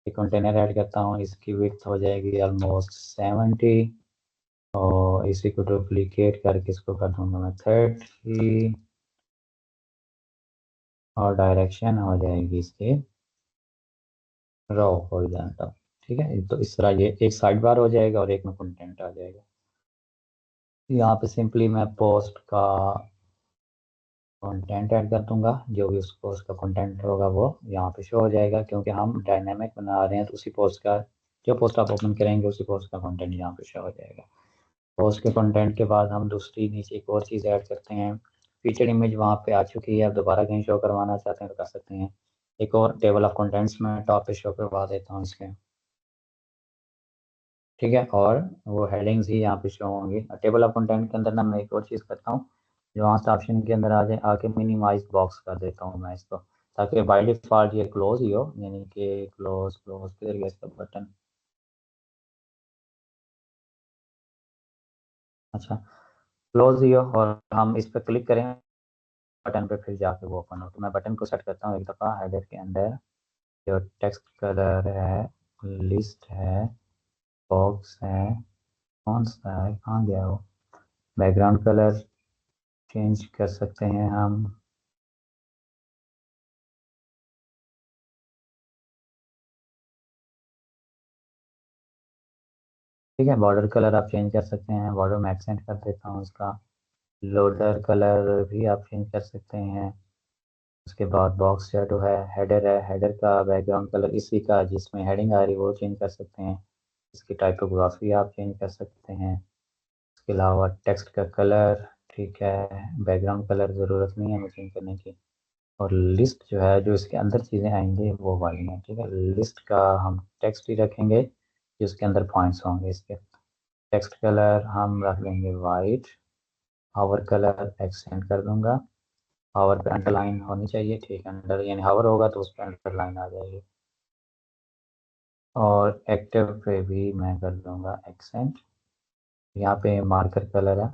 एक कंटेनर ऐड करता हूँ, इसकी विड्थ हो जाएगी ऑलमोस्ट 70, और इसी को डुप्लीकेट करके इसको कर दूंगा मैं 30, और डायरेक्शन हो जाएगी इसकी रॉ हॉरिजॉन्टल। ठीक है, तो इस तरह ये एक साइड बार हो जाएगा और एक में कंटेंट आ जाएगा। यहाँ पे सिंपली मैं पोस्ट का कंटेंट ऐड कर दूंगा, जो भी उस पोस्ट का कंटेंट होगा वो यहाँ पे शो हो जाएगा, क्योंकि हम डायनेमिक बना रहे हैं। तो उसी पोस्ट का, जो पोस्ट आप ओपन करेंगे उसी पोस्ट का कंटेंट यहाँ पे शो हो जाएगा। पोस्ट के कंटेंट के बाद हम दूसरी नीचे एक और चीज़ ऐड करते हैं। फीचर इमेज वहाँ पे आ चुकी है, अब दोबारा कहीं शो करवाना चाहते हैं तो कर सकते हैं। एक और टेबल ऑफ कंटेंट्स में टॉप पे शो करवा देता हूँ इसके। ठीक है, और वो हेडिंग्स ही यहाँ पे शो होंगी। टेबल ऑफ कंटेंट के अंदर ना मैं एक और चीज़ करता हूँ, जो वहाँ से ऑप्शन के अंदर आ जाए आके मिनिमाइज बॉक्स कर देता हूँ मैं इसको, ताकि बाई डिफॉल्ट ये क्लोज ही हो, यानी कि क्लोज क्लोज किधर गया इसका बटन। अच्छा, क्लोज ही हो और हम इस पर क्लिक करें बटन पे, फिर जाके वो ओपन हो। तो मैं बटन को सेट करता हूँ एक दफ़ा। हेडर के अंदर जो टेक्स्ट कलर है, लिस्ट है, बॉक्स है, कौन सा है, कहाँ गया वो, बैकग्राउंड कलर चेंज कर सकते हैं हम। ठीक है, बॉर्डर कलर आप चेंज कर सकते हैं, बॉर्डर में एक्सेंट कर देता हूँ उसका। लोडर कलर भी आप चेंज कर सकते हैं। उसके बाद बॉक्स शेडो है, हेडर है, हेडर का बैकग्राउंड कलर इसी का जिसमें हेडिंग आ रही है वो चेंज कर सकते हैं। इसकी टाइपोग्राफी आप चेंज कर सकते हैं। इसके अलावा टेक्स्ट का कलर, ठीक है, बैकग्राउंड कलर ज़रूरत नहीं है हमें चेंज करने की। और लिस्ट जो है, जो इसके अंदर चीज़ें आएंगी वो वाली हैं। ठीक है, लिस्ट का हम टेक्स्ट ही रखेंगे जिसके अंदर पॉइंट्स होंगे इसके। टेक्स्ट कलर हम रख लेंगे वाइट। हावर कलर एक्सटेंड कर दूंगा। हावर पे अंडरलाइन होनी चाहिए। ठीक है, अंडर यानी हावर होगा तो उस पर अंडरलाइन आ जाएगी। और एक्टिव पे भी मैं कर दूंगा एक्सेंट। यहाँ पे मार्कर कलर है,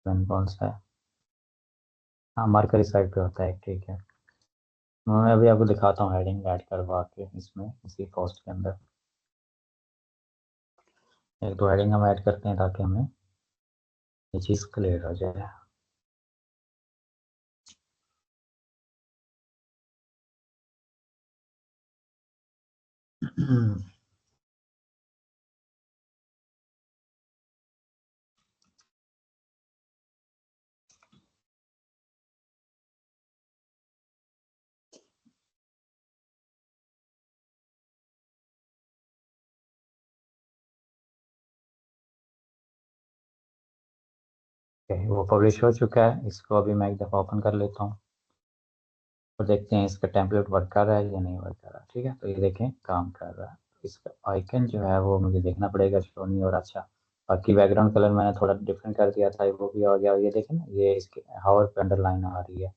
कौन सा है, हाँ मार्कर इस साइड पे होता है। ठीक है, मैं अभी आपको दिखाता हूँ हेडिंग ऐड करवा के इसमें, इसी पोस्ट के अंदर एक दो हेडिंग हम ऐड करते हैं ताकि हमें ये चीज़ क्लियर हो जाए। ओके, वो पब्लिश हो चुका है। इसको अभी मैं एक दफ़ा ओपन कर लेता हूँ और देखते हैं इसका टेम्पलेट वर्क कर रहा है या नहीं वर्क कर रहा है। ठीक है, तो ये देखें काम कर रहा है। इसका आइकन जो है वो मुझे देखना पड़ेगा शो नहीं हो रहा। अच्छा, बाकी बैकग्राउंड कलर मैंने थोड़ा डिफरेंट कर दिया था, वो भी हो गया। और ये देखें ना, ये इसके हावर पे अंडरलाइन आ रही है।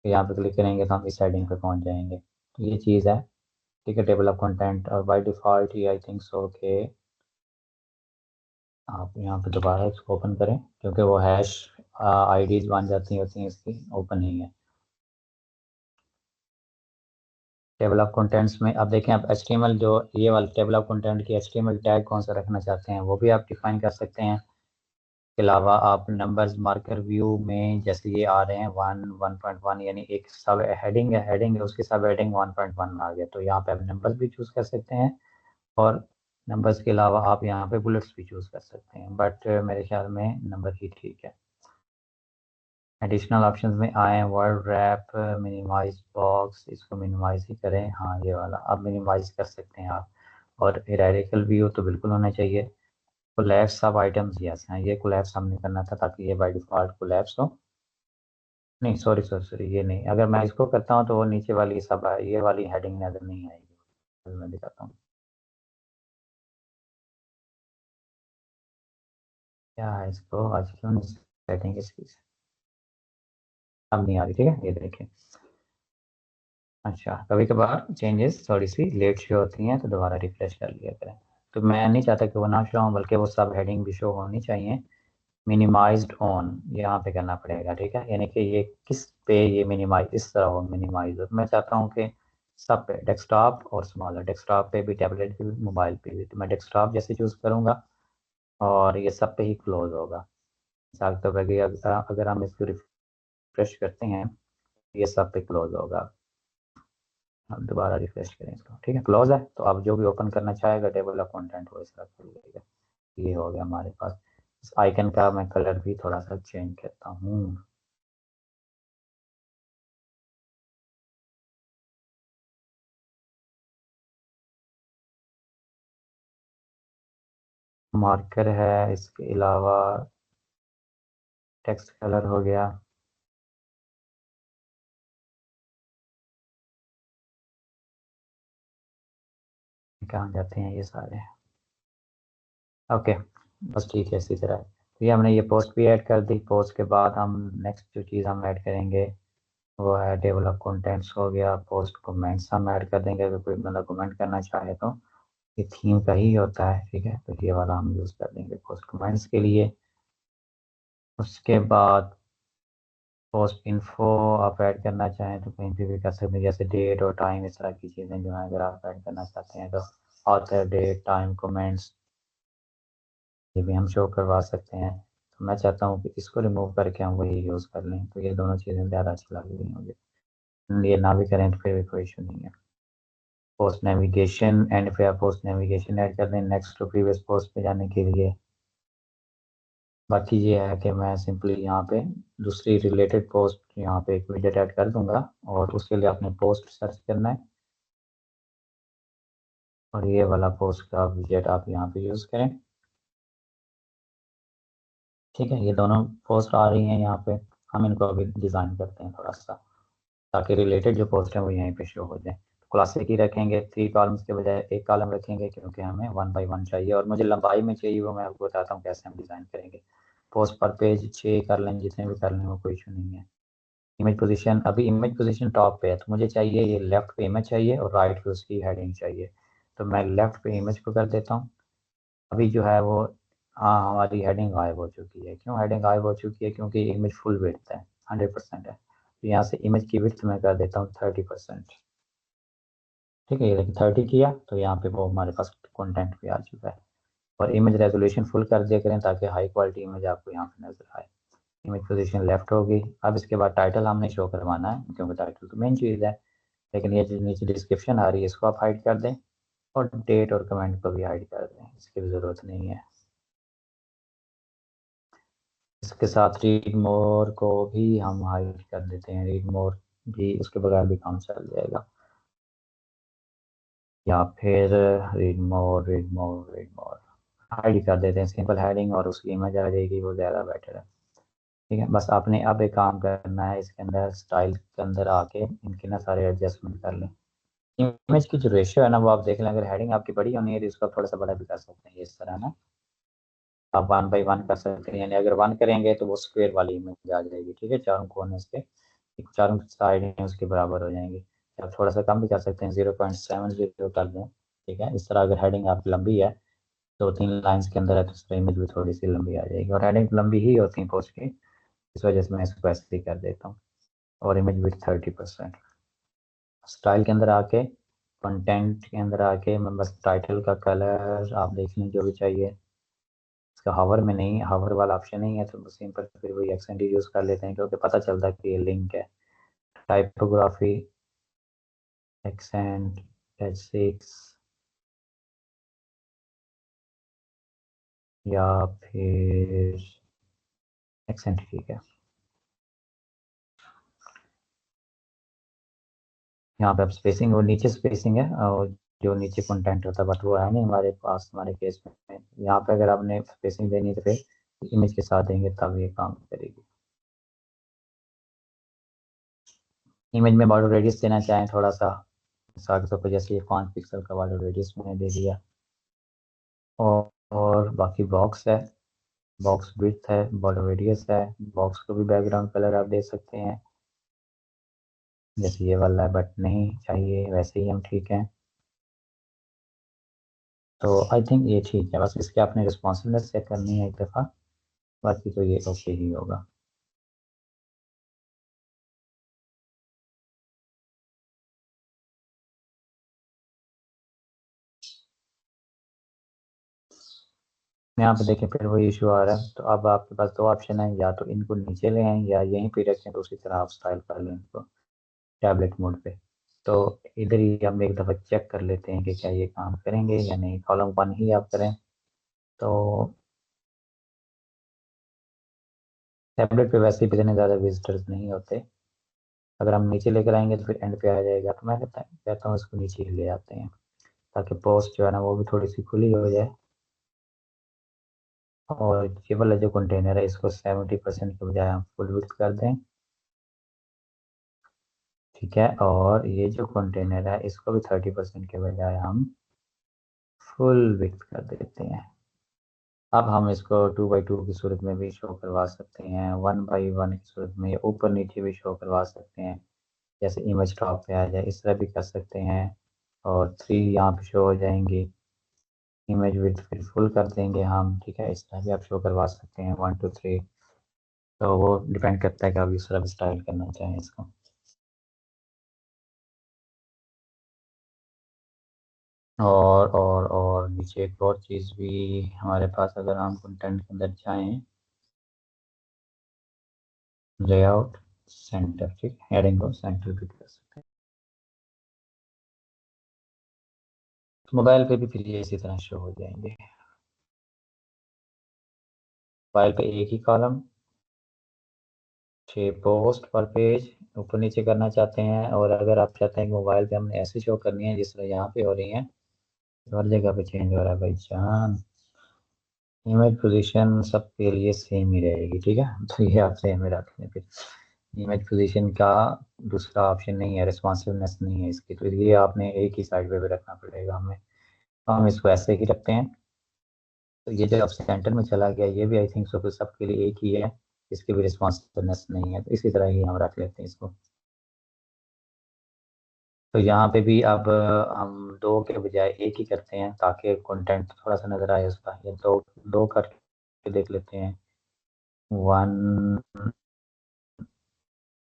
तो यहाँ पे क्लिक करेंगे तो हम इस हेडिंग पे पहुँच जाएंगे। तो ये चीज़ है। ठीक है, टेबल ऑफ कंटेंट, और by default he I think so के आप यहाँ पे दोबारा इसको ओपन करें, क्योंकि वो हैश आईडीज बन जाती होती हैं इसकी, ओपन नहीं है। टेबल ऑफ कंटेंट्स में आप देखें, आप HTML जो ये वाला टेबल ऑफ कंटेंट की HTML टैग कौन सा रखना चाहते हैं वो भी आप डिफाइन कर सकते हैं। के अलावा आप नंबर्स मार्कर व्यू में जैसे ये आ रहे हैं 1.1 यानी एक सब हेडिंग है उसके सब हेडिंग 1.1 आ गया, तो यहाँ पे आप नंबर्स भी चूज कर सकते हैं और नंबर्स के अलावा आप यहाँ पे बुलेट्स भी चूज कर सकते हैं, बट मेरे ख्याल में नंबर ही ठीक है। एडिशनल ऑप्शंस में आए वर्ड रैप, मिनिमाइज बॉक्स, इसको मिनिमाइज ही करें, हाँ ये वाला आप मिनिमाइज कर सकते हैं आप। और हिरारिकल व्यू तो बिल्कुल होना चाहिए। कोलैप्स सब आइटम्स, यस हाँ ये कोलैप्स हमने करना था ताकि ये बाय डिफॉल्ट कोलैप्स हो। नहीं सॉरी सॉरी सॉरी, ये नहीं, अगर मैं इसको करता हूँ तो वो नीचे वाली सब ये वाली हेडिंग नजर नहीं आएगी। मैं दिखाता हूँ क्या है, इसको आज क्यों नहीं सेटिंग इसकी, अब नहीं आ रही, ठीक है ये देखिए। अच्छा कभी कभार चेंजेस थोड़ी सी लेट शो होती हैं तो दोबारा रिफ्रेश कर लिया करें। तो मैं नहीं चाहता कि वो ना शो हो, बल्कि वो सब हेडिंग भी शो होनी चाहिए। मिनिमाइज्ड ऑन यहाँ पे करना पड़ेगा, ठीक है, यानी कि ये किस पे ये मिनिमाइज इस तरह हो मिनिमाइज। मैं चाहता हूँ कि सब पे, डेस्कटॉप और स्मॉलर, डेस्कटॉप पे भी, टैबलेट पे भी, मोबाइल पे भी, तो मैं डेस्कटॉप जैसे चूज करूँगा और ये सब पे ही क्लोज होगा। मिसाल के तौर पर अगर हम इसको रिफ्रेश करते हैं ये सब पे क्लोज होगा। हम दोबारा रिफ्रेश करें इसको, ठीक है क्लोज है, तो अब जो भी ओपन करना चाहेगा टेबल ऑफ कंटेंट वो इस तरह खुल जाएगा। ये हो गया हमारे पास। इस आइकन का मैं कलर भी थोड़ा सा चेंज करता हूँ। मार्कर है, इसके अलावा टेक्स्ट कलर हो गया। कहाँ जाते हैं ये सारे, ओके बस ठीक है इसी तरह। तो ये हमने ये पोस्ट भी ऐड कर दी। पोस्ट के बाद हम नेक्स्ट जो चीज़ हम ऐड करेंगे वो है टेबल ऑफ कंटेंट्स हो गया। पोस्ट कमेंट्स हम ऐड कर देंगे, अगर कोई बंदा कमेंट करना चाहे तो। ये थीम का ही होता है, ठीक है, तो ये वाला हम यूज़ कर देंगे पोस्ट कमेंट्स के लिए। उसके बाद पोस्ट इन्फो आप ऐड करना चाहें तो कहीं पे भी कर सकते हैं, जैसे डेट और टाइम, इस तरह की चीज़ें जो है अगर आप ऐड करना चाहते हैं तो ऑथर, डेट, टाइम, कमेंट्स ये भी हम शो करवा सकते हैं। तो मैं चाहता हूँ कि इसको रिमूव करके हम वही यूज़ कर लें, तो ये दोनों चीज़ें ज़्यादा अच्छी लग रही मुझे। ये ना भी करें तो फिर भी कोई इशू नहीं है। पोस्ट नेविगेशन एंड पे आप पोस्ट नेविगेशन ऐड कर दें नेक्स्ट टू प्रीवियस पोस्ट पे जाने के लिए। बाकी ये है कि मैं सिंपली यहाँ पे दूसरी रिलेटेड पोस्ट यहाँ पे एक विजेट ऐड कर दूंगा और उसके लिए आपने पोस्ट सर्च करना है और ये वाला पोस्ट का विजेट आप यहाँ पे यूज़ करें। ठीक है, ये दोनों पोस्ट आ रही हैं यहाँ पे। हम इनको अभी डिज़ाइन करते हैं थोड़ा सा ताकि रिलेटेड जो पोस्ट है वो यहीं पे शो हो जाए। क्लासिक ही रखेंगे, 3 कॉलम्स के बजाय एक कॉलम रखेंगे क्योंकि हमें 1 बाई 1 चाहिए और मुझे लंबाई में चाहिए, वो मैं आपको बताता हूँ कैसे हम डिज़ाइन करेंगे। पोस्ट पर पेज 6 कर लें, जितने भी कर लें वो कोई इशू नहीं है। इमेज पोजीशन, अभी इमेज पोजीशन टॉप पे है तो मुझे चाहिए ये लेफ्ट पे इमेज चाहिए और राइट पे उसकी हेडिंग चाहिए। तो मैं लेफ्ट पे इमेज को कर देता हूँ। अभी जो है वो, हाँ हमारी हेडिंग गायब हो चुकी है। क्यों हेडिंग गायब हो चुकी है? क्योंकि इमेज फुल विड्थ है, 100% है। तो यहाँ से इमेज की विड्थ मैं कर देता हूँ 30%। ठीक है, ये देखिए 30 किया तो यहाँ पे वो हमारे पास कंटेंट भी आ चुका है। और इमेज रेजोल्यूशन फुल कर दिया करें ताकि हाई क्वालिटी इमेज आपको यहाँ पे नजर आए। इमेज पोजीशन लेफ्ट होगी। अब इसके बाद टाइटल हमने शो करवाना है क्योंकि टाइटल तो मेन चीज़ है। लेकिन ये जो नीचे डिस्क्रिप्शन आ रही है इसको आप हाइड कर दें और डेट और कमेंट को भी हाइड कर दें, इसकी भी ज़रूरत नहीं है। इसके साथ रीड मोर को भी हम हाइड कर देते हैं, रीड मोर भी उसके बगैर भी काम चल जाएगा। या फिर रीड मोर हाइड कर देते हैं, सिंपल हेडिंग और उसकी इमेज आ जाएगी, वो ज़्यादा बेटर है। ठीक है, बस आपने अब एक काम करना है, इसके अंदर स्टाइल के अंदर आके इनके ना सारे एडजस्टमेंट कर लें। इमेज की जो रेशियो है ना वो आप देख लें, अगर हेडिंग आपकी बड़ी होनी है तो इसको आप थोड़ा सा बड़ा भी कर सकते हैं, ये इस तरह ना आप 1 बाई 1 कर सकते हैं, यानी अगर 1 करेंगे तो वो स्क्वायर वाली इमेज आ जाएगी। ठीक है, चारों कोने उसके, चारों साइड उसके बराबर हो जाएंगी। आप थोड़ा सा कम भी कर सकते हैं, 0.70 कर दें। ठीक है, इस तरह अगर हेडिंग आपकी लंबी है 2-3 लाइन्स के अंदर है तो उसका इमेज भी थोड़ी सी लंबी आ जाएगी, और हेडिंग लंबी ही होती है पोस्ट की, इस वजह से मैं इसको ऐसे ही कर देता हूँ। और इमेज विथ 30%। स्टाइल के अंदर आके, कंटेंट के अंदर आके मैं बस टाइटल का कलर आप देख लें जो भी चाहिए। इसका हावर में नहीं, हावर वाला ऑप्शन नहीं है, तो बस सिंपल फिर वही एक्सेंट यूज़ कर लेते हैं क्योंकि पता चलता है कि ये लिंक है। टाइपोग्राफी, एक्सेंट, H6 या फिर एक्सेंट, ठीक है। यहाँ पे अब स्पेसिंग, वो नीचे स्पेसिंग है और जो नीचे कंटेंट होता है, बट वो है नहीं हमारे पास हमारे केस में। यहाँ पे अगर आपने स्पेसिंग देनी है तो फिर इमेज के साथ देंगे तब ये काम करेगी। इमेज में बॉर्डर रेडियस देना चाहें थोड़ा सा, मिसाल के तौर पर जैसे ये 5 पिक्सल का बॉर्डर रेडियस मैंने दे दिया। और बाकी बॉक्स है, बॉक्स विड्थ है, बॉर्डर रेडियस है। बॉक्स को भी बैकग्राउंड कलर आप दे सकते हैं जैसे ये वाला है, बट नहीं चाहिए, वैसे ही हम ठीक है। तो आई थिंक ये ठीक है, बस इसके आपने रिस्पॉन्सिवनेस चेक करनी है एक दफ़ा, बाकी तो ये ओके ही होगा। यहाँ पे देखें फिर वही इशू आ रहा है, तो अब आपके पास दो ऑप्शन है, या तो इनको नीचे ले आएं या यहीं पे रखें, तो उसी तरह आप स्टाइल कर लें इनको टैबलेट मोड पे। तो इधर ही हम एक दफ़ा चेक कर लेते हैं कि क्या ये काम करेंगे या नहीं। कॉलम 1 ही आप करें तो टैबलेट पे वैसे भी इतने ज़्यादा विजिटर्स नहीं होते। अगर हम नीचे लेकर आएंगे तो फिर एंड पे आ जाएगा, तो मैं कहता हूँ इसको नीचे ही ले आते हैं ताकि पोस्ट जो है ना वो भी थोड़ी सी खुली हो जाए। और ये वाला जो कंटेनर है इसको 70% के बजाय हम फुल विड्थ कर दें, ठीक है। और ये जो कंटेनर है इसको भी 30% के बजाय हम फुल विड्थ कर देते हैं। अब हम इसको 2x2 की सूरत में भी शो करवा सकते हैं, 1x1 की सूरत में, या ऊपर नीचे भी शो करवा सकते हैं, जैसे इमेज टॉप पे आ जाए इस तरह भी कर सकते हैं। और 3 यहाँ पे शो हो जाएंगी। इमेज विड्थ फिर फुल कर देंगे हम, ठीक है। इस तरह भी आप शो करवा सकते हैं 1 2 3। तो वो डिपेंड करता है कि आप इस तरह भी स्टाइल करना चाहें इसको। और नीचे एक और चीज़ भी हमारे पास, अगर हम कंटेंट के अंदर जाएं, लेआउट, सेंटर, ठीक है, हेडिंग को सेंटर भी कर सकते हैं। मोबाइल पे भी फिर ये इसी तरह शो हो जाएंगे। मोबाइल पे एक ही कॉलम, 6 पोस्ट पर पेज, ऊपर नीचे करना चाहते हैं। और अगर आप चाहते हैं कि मोबाइल पे हमने ऐसे शो करनी है जिस तरह यहाँ पे हो रही है, तो हर जगह पे चेंज हो रहा है भाई जान। इमेज पोजीशन सबके लिए सेम ही रहेगी, ठीक है। तो ये आप सेम ही रख लें फिर। इमेज पोजीशन का दूसरा ऑप्शन नहीं है, रिस्पॉन्सिवनेस नहीं है इसकी, तो ये आपने एक ही साइड पे भी रखना पड़ेगा हमें। तो हम इसको ऐसे ही रखते हैं। तो ये जो अब सेंटर में चला गया, ये भी आई थिंक सो सबके लिए एक ही है, इसकी भी रिस्पॉन्सिवनेस नहीं है, तो इसी तरह ही हम रख लेते हैं इसको। तो यहाँ पे भी अब हम दो के बजाय एक ही करते हैं ताकि कंटेंट थोड़ा सा नजर आए उसका। ये दो दो करके देख लेते हैं। 1,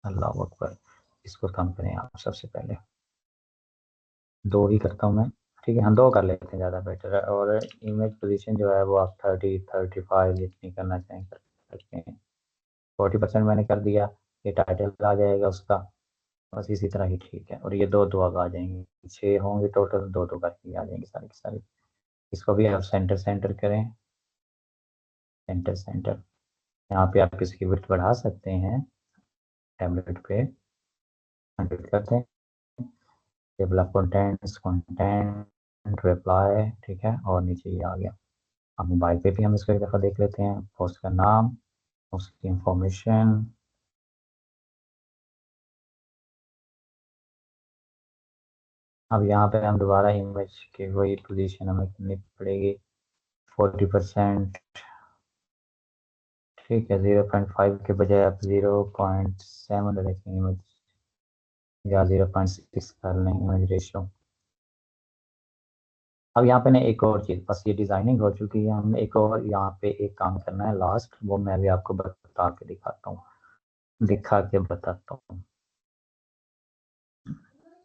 अल्लाह अकबर। इसको कम करें आप सबसे पहले, दो ही करता हूँ मैं, ठीक है। हम दो कर लेते हैं, ज़्यादा बेटर है। और इमेज पोजीशन जो है वो आप 30 35 जितनी करना चाहें कर सकते हैं। 40% मैंने कर दिया, ये टाइटल आ जाएगा उसका। बस इसी तरह ही ठीक है। और ये दो दो अब आ जाएंगे, 6 होंगे टोटल, दो दो करके आ जाएंगे सारी की सारी। इसको भी आप सेंटर सेंटर करें, सेंटर सेंटर। यहाँ पे आप इसकी विड्थ बढ़ा सकते हैं, टैबलेट पे 100 करते हैं। Table of contents, content, reply, ठीक है। और नीचे ये आ गया। अब मोबाइल पे भी हम इसको एक दफ़ा देख लेते हैं। पोस्ट का नाम, उसकी इंफॉर्मेशन। अब यहाँ पे हम दोबारा इमेज की वही पोजीशन हमें करनी पड़ेगी, 40%, ठीक है। 0.5 के बजाय आप 0.7 रखें इमेज, या 0.6 कर लें इमेज रेशियो। अब यहाँ पे ना एक और चीज़, बस ये डिज़ाइनिंग हो चुकी है, हमने एक और यहाँ पे एक काम करना है लास्ट, वो मैं भी आपको बता के दिखाता हूँ, दिखा के बताता हूँ।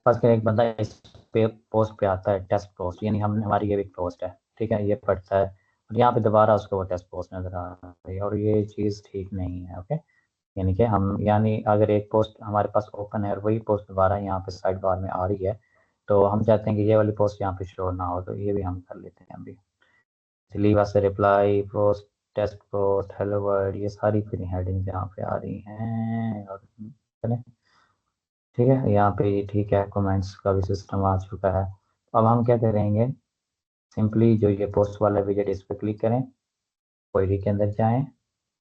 पास फिर एक बंदा इस पे पोस्ट पे आता है, टेस्ट पोस्ट, यानी हम हमारी ये भी पोस्ट है, ठीक है, ये पढ़ता है और यहाँ पे दोबारा उसको वो टेस्ट पोस्ट नजर आ रही है, और ये चीज़ ठीक नहीं है। ओके, यानी कि हम, यानी अगर एक पोस्ट हमारे पास ओपन है और वही पोस्ट दोबारा यहाँ पे साइड बार में आ रही है, तो हम चाहते हैं कि ये वाली पोस्ट यहाँ पे शो ना हो, तो ये भी हम कर लेते हैं अभी। Leave us reply, post, test post, hello world, ये सारी फिर हेडिंग यहाँ पे आ रही हैं, और ठीक है, यहाँ पे ये ठीक है, कमेंट्स का भी सिस्टम आ चुका है। अब हम क्या करेंगे, सिंपली जो ये पोस्ट वाला विजेट, इस पर क्लिक करें, क्वेरी के अंदर जाएं,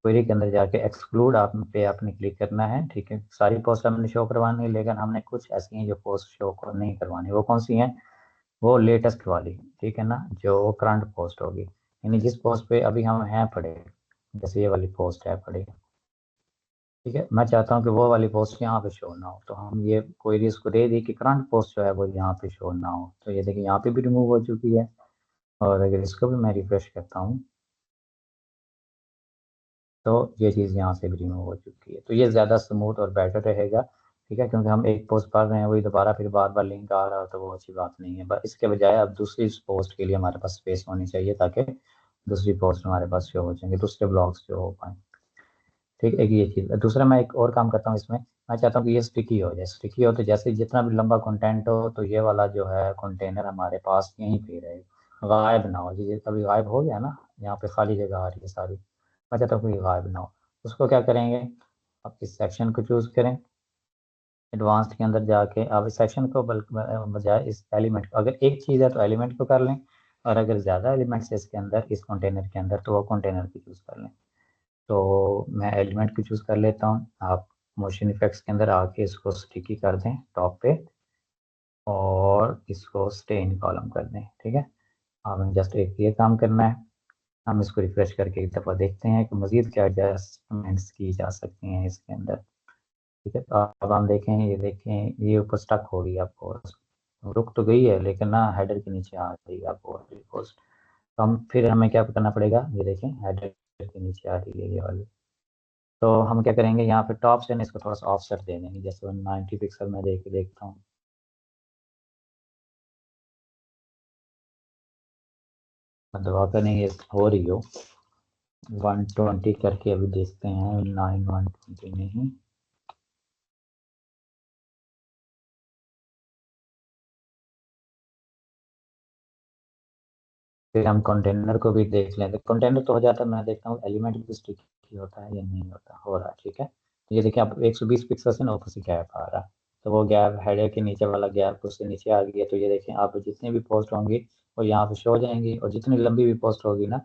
क्वेरी के अंदर जाके एक्सक्लूड आप पे आपने क्लिक करना है, ठीक है। सारी पोस्ट हमने शो करवानी है, लेकिन हमने कुछ ऐसी हैं जो पोस्ट शो को नहीं करवानी। वो कौन सी हैं? वो लेटेस्ट वाली, ठीक है ना, जो करंट पोस्ट होगी, यानी जिस पोस्ट पे अभी हम हैं पड़े, जैसे ये वाली पोस्ट है पड़े, ठीक है। मैं चाहता हूँ कि वो वाली पोस्ट यहाँ पे शो ना हो, तो हम ये क्वेरी इसको दे दी कि करंट पोस्ट जो है वो यहाँ पे शो ना हो, तो ये देखिए यहाँ पे भी रिमूव हो चुकी है। और अगर इसको भी मैं रिफ्रेश करता हूँ, तो ये चीज़ यहाँ से भी रिमूव हो चुकी है, तो ये ज़्यादा स्मूथ और बेटर रहेगा, ठीक है, क्योंकि हम एक पोस्ट पढ़ रहे हैं, वही दोबारा फिर बार बार लिंक आ रहा है, तो वो अच्छी बात नहीं है। बस इसके बजाय अब दूसरी पोस्ट के लिए हमारे पास स्पेस होनी चाहिए, ताकि दूसरी पोस्ट हमारे पास शो हो जाएंगे, दूसरे ब्लॉग्स जो हो पाए, ठीक है। एक ये चीज़, दूसरा मैं एक और काम करता हूँ इसमें, मैं चाहता हूँ कि ये स्टिकी हो जाए। स्टिकी हो तो जैसे जितना भी लंबा कंटेंट हो, तो ये वाला जो है कंटेनर हमारे पास यहीं पे रहे, गायब ना हो। ये अभी गायब हो गया ना, यहाँ पे खाली जगह आ रही है सारी, मैं चाहता हूँ कि ये गायब ना हो। उसको क्या करेंगे, आप इस सेक्शन को चूज करें, एडवांस्ड के अंदर जाके आप इस सेक्शन को बजाय इस एलिमेंट को, अगर एक चीज़ है तो एलिमेंट को कर लें, और अगर ज़्यादा एलिमेंट्स है इसके अंदर, इस कंटेनर के अंदर, तो वो कंटेनर को चूज़ कर लें। तो मैं एलिमेंट को चूज़ कर लेता हूँ। आप मोशन इफेक्ट्स के अंदर आके इसको स्टिकी कर दें टॉप पे, और इसको स्टे इन कॉलम कर दें, ठीक है। हमें जस्ट एक ये काम करना है। हम इसको रिफ्रेश करके एक दफ़ा देखते हैं कि मज़ीद क्या एडजस्टमेंट्स की जा सकती हैं इसके अंदर, ठीक है। तो अब हम देखें, ये देखें, ये ऊपर स्टक हो गई आपको, रुक तो गई है, लेकिन ना हेडर के नीचे आ गई आपको पोस्ट। तो हम फिर हमें क्या करना पड़ेगा, ये देखें हेडर के नीचे आ रही है ये वाली। तो हम क्या करेंगे, यहाँ पे टॉप से ना इसको थोड़ा सा ऑफसेट दे देंगे, जैसे 190 पिक्सल में दे के देखता हूँ। मैं दबा कर नहीं, ये हो रही हो 120 करके अभी देखते हैं, 120 नहीं, फिर हम कंटेनर को भी देख लें। तो कंटेनर तो हो जाता है, मैं देखता हूँ एलिमेंट भी स्टिकी होता है या नहीं होता, हो रहा है, ठीक है। तो ये देखिए, आप 120 पिक्सल से ना ऊपर से गैप आ रहा है, तो वो गैप हेडर के नीचे वाला गैप उससे नीचे आ गया। तो ये देखें, आप जितनी भी पोस्ट होंगी वो यहाँ पे शो हो जाएंगी, और जितनी लंबी भी पोस्ट होगी ना,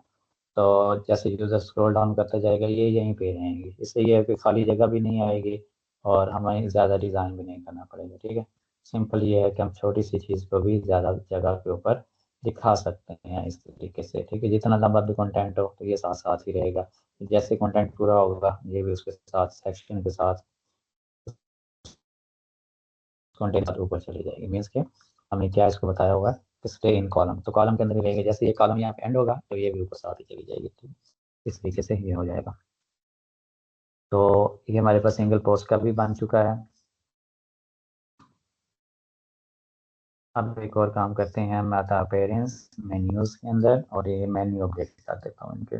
तो जैसे यूज़र स्क्रॉल डाउन करता जाएगा, ये यहीं पे रहेंगी। इससे ये है कि खाली जगह भी नहीं आएगी, और हमें ज़्यादा डिज़ाइन भी नहीं करना पड़ेगा, ठीक है। सिंपल ये है कि हम छोटी सी चीज़ को भी ज़्यादा जगह के ऊपर दिखा सकते हैं इस तरीके से, ठीक है। जितना लंबा भी कंटेंट हो, तो ये साथ साथ ही रहेगा। जैसे कंटेंट पूरा होगा, ये भी उसके साथ सेक्शन के साथ कंटेंट ऊपर चली जाएगी। मीन्स के हमने क्या इसको बताया होगा कि स्टे इन कॉलम, तो कॉलम के अंदर ही रहेंगे। जैसे ये कॉलम यहाँ पे एंड होगा, तो ये भी ऊपर साथ ही चली जाएगी, ठीक है? इस तरीके से ये हो जाएगा। तो ये हमारे पास सिंगल पोस्ट का भी बन चुका है। अब एक और काम करते हैं, मैं आता अपेयरेंस मेन्यूज के अंदर, और ये मेन्यू अपडेट कर देता हूँ इनके।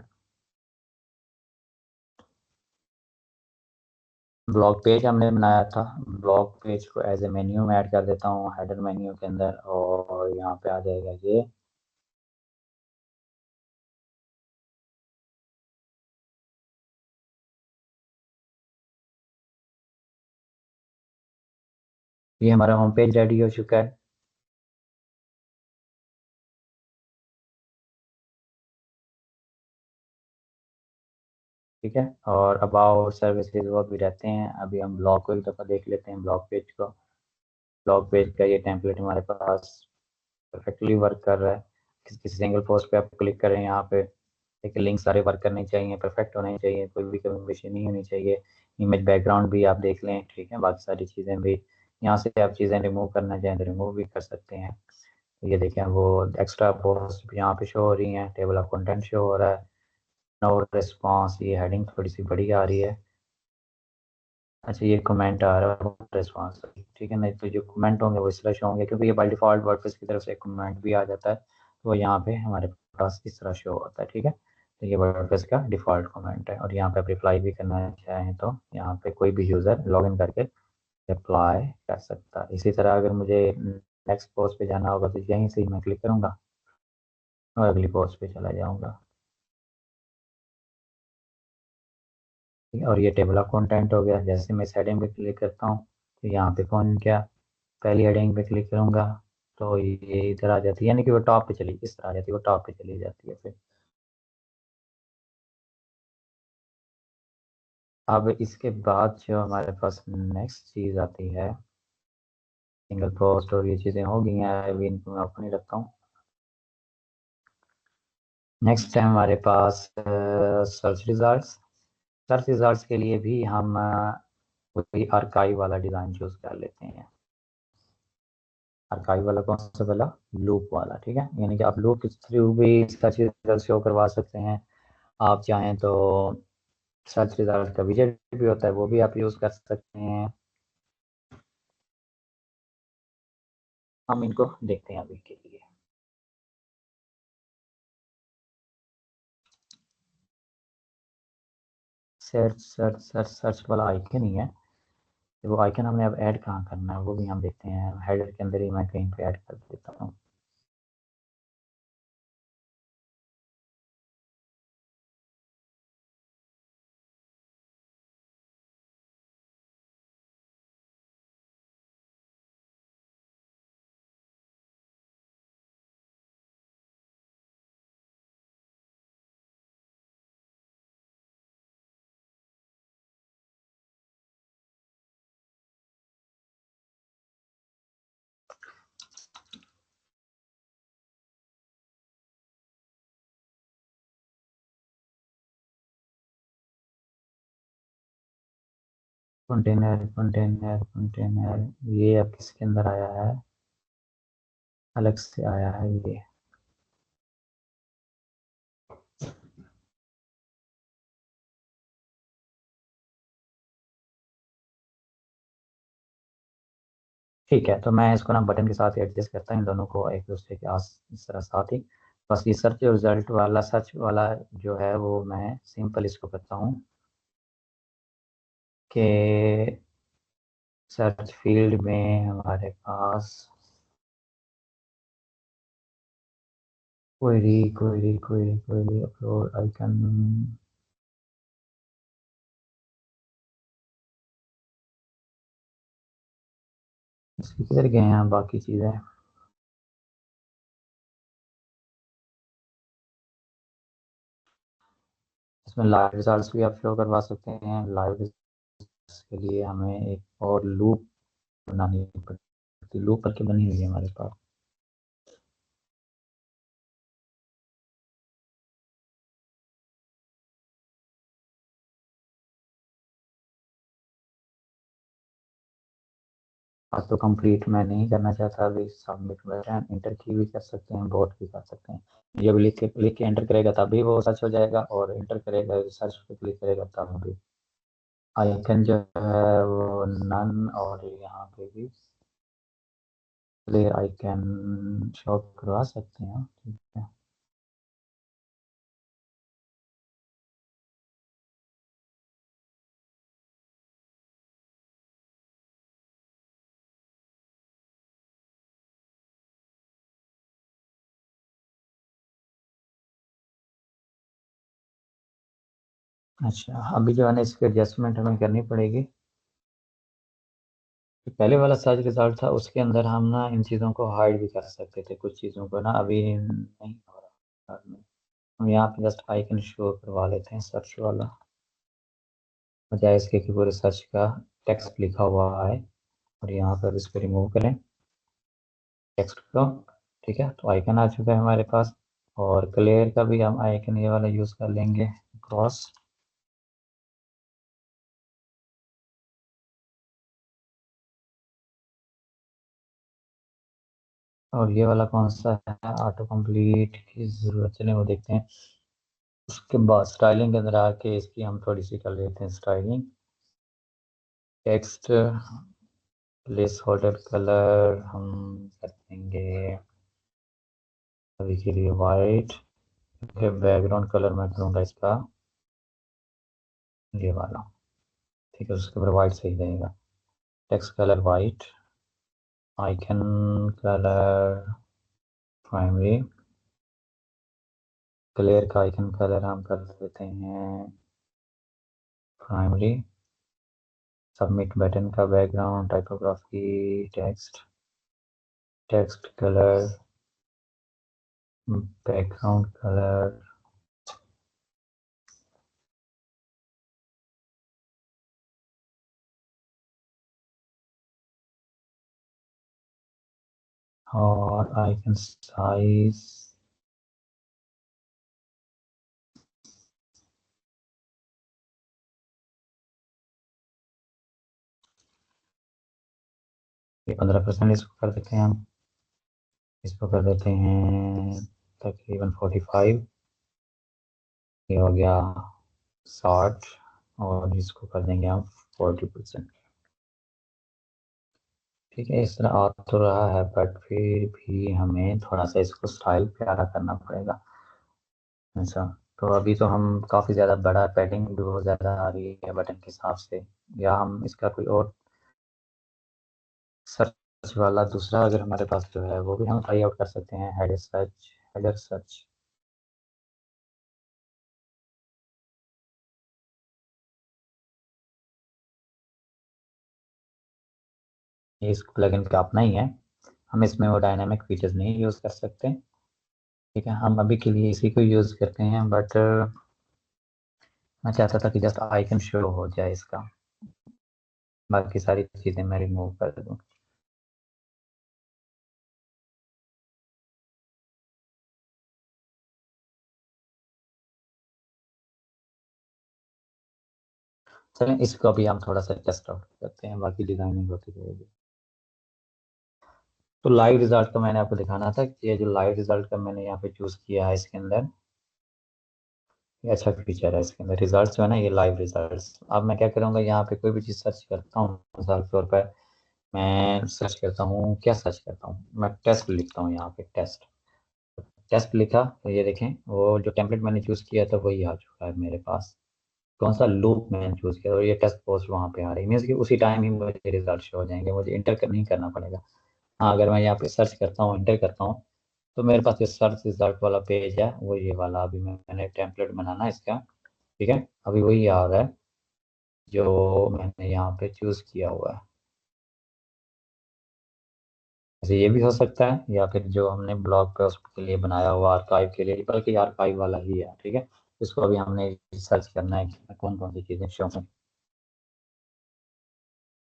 ब्लॉग पेज हमने बनाया था, ब्लॉग पेज को एज ए मेन्यू में ऐड कर देता हूँ हेडर मेन्यू के अंदर, और यहाँ पे आ जाएगा ये हमारा होम पेज रेडी हो चुका है। ठीक है, और अबाउट सर्विसेज वो भी रहते हैं। अभी हम ब्लॉग को एक दफ़ा देख लेते हैं, ब्लॉग पेज को। ब्लॉग पेज का ये टेम्पलेट हमारे पास परफेक्टली वर्क कर रहा है। किसी सिंगल पोस्ट पे आप क्लिक करें, यहाँ पे देखिए लिंक सारे वर्क करने चाहिए, परफेक्ट होने चाहिए, कोई भी कमी पेशी नहीं होनी चाहिए। इमेज बैकग्राउंड भी आप देख लें, ठीक है, बाकी सारी चीज़ें भी। यहाँ से आप चीज़ें रिमूव करना चाहें तो रिमूव भी कर सकते हैं। तो ये देखें, वो एक्स्ट्रा पोस्ट यहाँ पे शो हो रही हैं, टेबल ऑफ कंटेंट शो हो रहा है, नो रिस्पॉन्स, ये हेडिंग थोड़ी सी बड़ी आ रही है, अच्छा ये कमेंट आ रहा है रिस्पॉन्स, ठीक है, नहीं तो जो कमेंट होंगे वो इस तरह शो होंगे, क्योंकि ये बाय डिफ़ॉल्ट वर्डप्रेस की तरफ से कमेंट भी आ जाता है, तो यहाँ पे हमारे पास इस तरह शो होता है, ठीक है। तो ये वर्डप्रेस का डिफ़ॉल्ट कमेंट है, और यहाँ पे आप रिप्लाई भी करना चाहें तो यहाँ पे कोई भी यूज़र लॉगिन करके रिप्लाई कर सकता है। इसी तरह अगर मुझे नेक्स्ट पोस्ट पे जाना होगा तो यहीं से ही मैं क्लिक करूँगा और अगली पोस्ट पे चला जाऊँगा। और ये टेबल ऑफ कंटेंट हो गया। जैसे मैं इस हेडिंग पे क्लिक करता हूँ तो यहाँ पे कौन क्या, पहली हेडिंग पे क्लिक करूँगा तो ये इधर आ जाती है, यानी कि वो टॉप पे चली, इस तरह आ जाती है, वो टॉप पे चली जाती है फिर। अब इसके बाद जो हमारे पास नेक्स्ट चीज़ आती है, सिंगल पोस्ट और ये चीज़ें हो गई हैं, अभी इनको मैं ओपन ही रखता हूँ। नेक्स्ट है हमारे पास सर्च रिजल्ट्स। सर्च रिजल्ट्स के लिए भी हम कोई आर्काइव वाला डिज़ाइन चूज़ कर लेते हैं। आर्काइव वाला कौन सा वाला, लूप वाला, ठीक है, यानी कि आप लूप के थ्रू भी सर्च रिजल्ट शो करवा सकते हैं। आप चाहें तो सर्च रिजल्ट का विजेट भी होता है, वो भी आप यूज़ कर सकते हैं। हम इनको देखते हैं अभी के लिए। सर्च सर्च सर्च सर्च वाला आइकन ही है, तो वो आइकन हमने अब ऐड कहाँ करना है वो भी हम देखते हैं। हेडर के अंदर ही मैं कहीं पे ऐड कर देता हूँ। कंटेनर कंटेनर कंटेनर, ये अब किसके अंदर आया है, अलग से आया है ये। ठीक है, तो मैं इसको ना बटन के साथ एडजस्ट करता हूँ, इन दोनों को एक दूसरे के आस इस तरह साथ ही। बस ये सर्च रिजल्ट वाला, सर्च वाला जो है वो मैं सिंपल इसको करता हूँ कि सर्च फील्ड में हमारे पास क्वेरी अपलोड आइकन, इसकी किधर गए हैं बाकी चीज़ें। इसमें लाइव रिजल्ट्स भी आप शो करवा सकते हैं। लाइव रिजल्ट्स के लिए हमें एक और लूप बनानी पड़ती, लूप करके बनी हुई है हमारे पास। अब तो कंप्लीट मैं नहीं करना चाहता, अभी सबमिट बटन इंटर की भी कर सकते हैं, बोट भी कर सकते हैं। जब लिख के एंटर करेगा तभी वो सर्च हो जाएगा, और एंटर करेगा सर्च पे क्लिक करेगा तब भी। आइकन जो है वो नन, और यहाँ पे भी क्लियर आइकन शो करवा सकते हैं, ठीक है। अच्छा अभी जो है ना इसकी एडजस्टमेंट हमें करनी पड़ेगी। तो पहले वाला सर्च रिजल्ट था उसके अंदर हम ना इन चीज़ों को हाइड भी कर सकते थे, कुछ चीज़ों को ना, अभी नहीं हो रहा। हम यहाँ पे जस्ट आइकन शो करवा लेते हैं सर्च वाला, बजाय इसके कि पूरे सर्च का टेक्स्ट लिखा हुआ है। और यहाँ पर इसको रिमूव करें टेक्स्ट को, ठीक है, तो आइकन आ चुका है हमारे पास। और क्लियर का भी हम आइकन ये वाला यूज़ कर लेंगे, क्रॉस। और ये वाला कौन सा है, ऑटो कंप्लीट की ज़रूरत, चले वो देखते हैं। उसके बाद स्टाइलिंग के अंदर आके इसकी हम थोड़ी सी कर लेते हैं styling. Text place holder colour हम कर देंगे अभी के लिए वाइट। बैकग्राउंड कलर मैं करूँगा इसका ये वाला, ठीक है, उसके ऊपर वाइट सही रहेगा। Text colour white, icon colour primary, clear का आइकन कलर हम कर देते हैं प्राइमरी। सबमिट बटन का background typography text, text colour background colour और आइकन साइज ये 15% इसको कर देते हैं हम। इसको कर देते हैं तकरीबन 45, ये हो गया 60, और इसको कर देंगे हम 40%। ठीक है, इस तरह आ तो रहा है बट फिर भी हमें थोड़ा सा इसको स्टाइल प्यारा करना पड़ेगा। अच्छा, तो अभी तो हम काफ़ी ज़्यादा बड़ा पैडिंग भी बहुत ज़्यादा आ रही है बटन के हिसाब से, या हम इसका कोई और सर्च वाला दूसरा अगर हमारे पास जो है वो भी हम ट्राई आउट कर सकते हैं। Header search, header search. ये इस प्लगइन का अपना ही है, हम इसमें वो डायनामिक फीचर्स नहीं यूज़ कर सकते। ठीक है, हम अभी के लिए इसी को यूज़ करते हैं, बट मैं चाहता था कि जस्ट आइकन शो हो जाए इसका, बाकी सारी चीज़ें मैं रिमूव कर दूँ। चलें, इसको अभी हम थोड़ा सा टेस्ट आउट करते हैं, बाकी डिज़ाइनिंग होती रहेगी। तो लाइव रिजल्ट का मैंने आपको दिखाना था कि ये जो लाइव रिजल्ट का मैंने यहाँ पे चूज़ किया है इसके अंदर, ये अच्छा फीचर है इसके अंदर। रिजल्ट जो है ना, ये लाइव रिजल्ट्स। अब मैं क्या करूँगा, यहाँ पे कोई भी चीज़ सर्च करता हूँ, मिसाल के तौर पर मैं सर्च करता हूँ, क्या सर्च करता हूँ, मैं टेस्ट लिखता हूँ यहाँ पे, टेस्ट। टेस्ट लिखा तो ये देखें वो जो टेम्पलेट मैंने चूज़ किया था वही आ चुका है मेरे पास। कौन सा लूप मैंने चूज़ किया और ये टेस्ट पोस्ट वहाँ पे आ रही है, मीन्स कि उसी टाइम ही मुझे रिजल्ट शो हो जाएंगे, मुझे नहीं करना पड़ेगा। हाँ, अगर मैं यहाँ पे सर्च करता हूँ, इंटर करता हूँ, तो मेरे पास जो सर्च रिजल्ट वाला पेज है वो ये वाला, अभी मैंने टेम्पलेट बनाना है इसका। ठीक है, अभी वही आ रहा है जो मैंने यहाँ पे चूज़ किया हुआ है। जैसे ये भी हो सकता है, या फिर जो हमने ब्लॉग पोस्ट के लिए बनाया हुआ आर्काइव के लिए, बल्कि आर्काइव वाला ही है। ठीक है, इसको अभी हमने सर्च करना है कि कौन कौन सी चीज़ें शो हैं।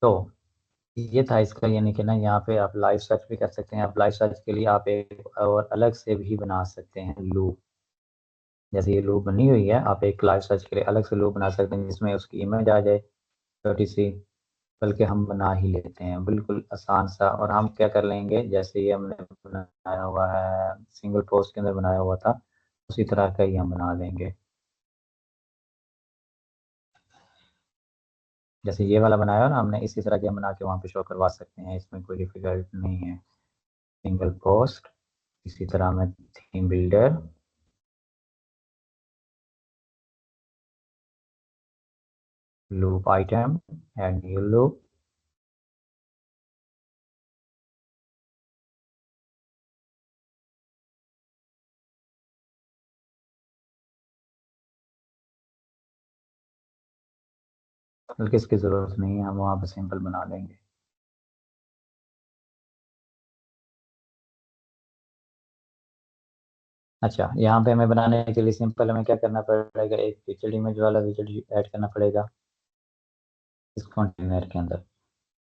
तो ये था इसका, यानी कि ना यहाँ पे आप लाइव सर्च भी कर सकते हैं। आप लाइव सर्च के लिए आप एक और अलग से भी बना सकते हैं लूप। जैसे ये लूप बनी हुई है, आप एक लाइव सर्च के लिए अलग से लूप बना सकते हैं जिसमें उसकी इमेज आ जाए छोटी सी। बल्कि हम बना ही लेते हैं बिल्कुल आसान सा। और हम क्या कर लेंगे, जैसे ये हमने बनाया हुआ है सिंगल पोस्ट के अंदर बनाया हुआ था, उसी तरह का ही हम बना लेंगे। जैसे ये वाला बनाया ना हमने, इसी तरह के हम बना के वहाँ पे शो करवा सकते हैं, इसमें कोई डिफिकल्ट नहीं है। सिंगल पोस्ट, इसी तरह में theme builder, loop item, add new loop. बल्कि इसकी ज़रूरत नहीं है, हम वहाँ पे सिंपल बना लेंगे। अच्छा, यहाँ पे हमें बनाने के लिए सिंपल हमें क्या करना पड़ेगा, एक पिक्चर इमेज वाला विजेट ऐड करना पड़ेगा इस कंटेनर के अंदर।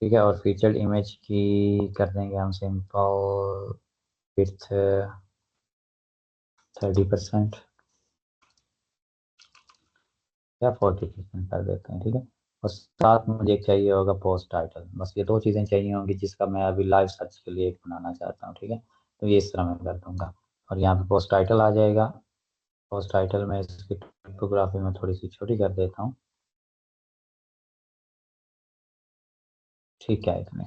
ठीक है, और फीचर्ड इमेज की कर देंगे हम सिंपल विथ 30% या 40% कर देते हैं। ठीक है, और साथ में मुझे एक चाहिए होगा पोस्ट टाइटल। बस ये दो चीज़ें चाहिए होंगी जिसका मैं अभी लाइव सर्च के लिए एक बनाना चाहता हूँ। ठीक है, तो ये इस तरह मैं कर दूंगा, और यहाँ पे पोस्ट टाइटल आ जाएगा। पोस्ट टाइटल में इसकी टाइपोग्राफी में थोड़ी सी छोटी कर देता हूँ। ठीक है इतने।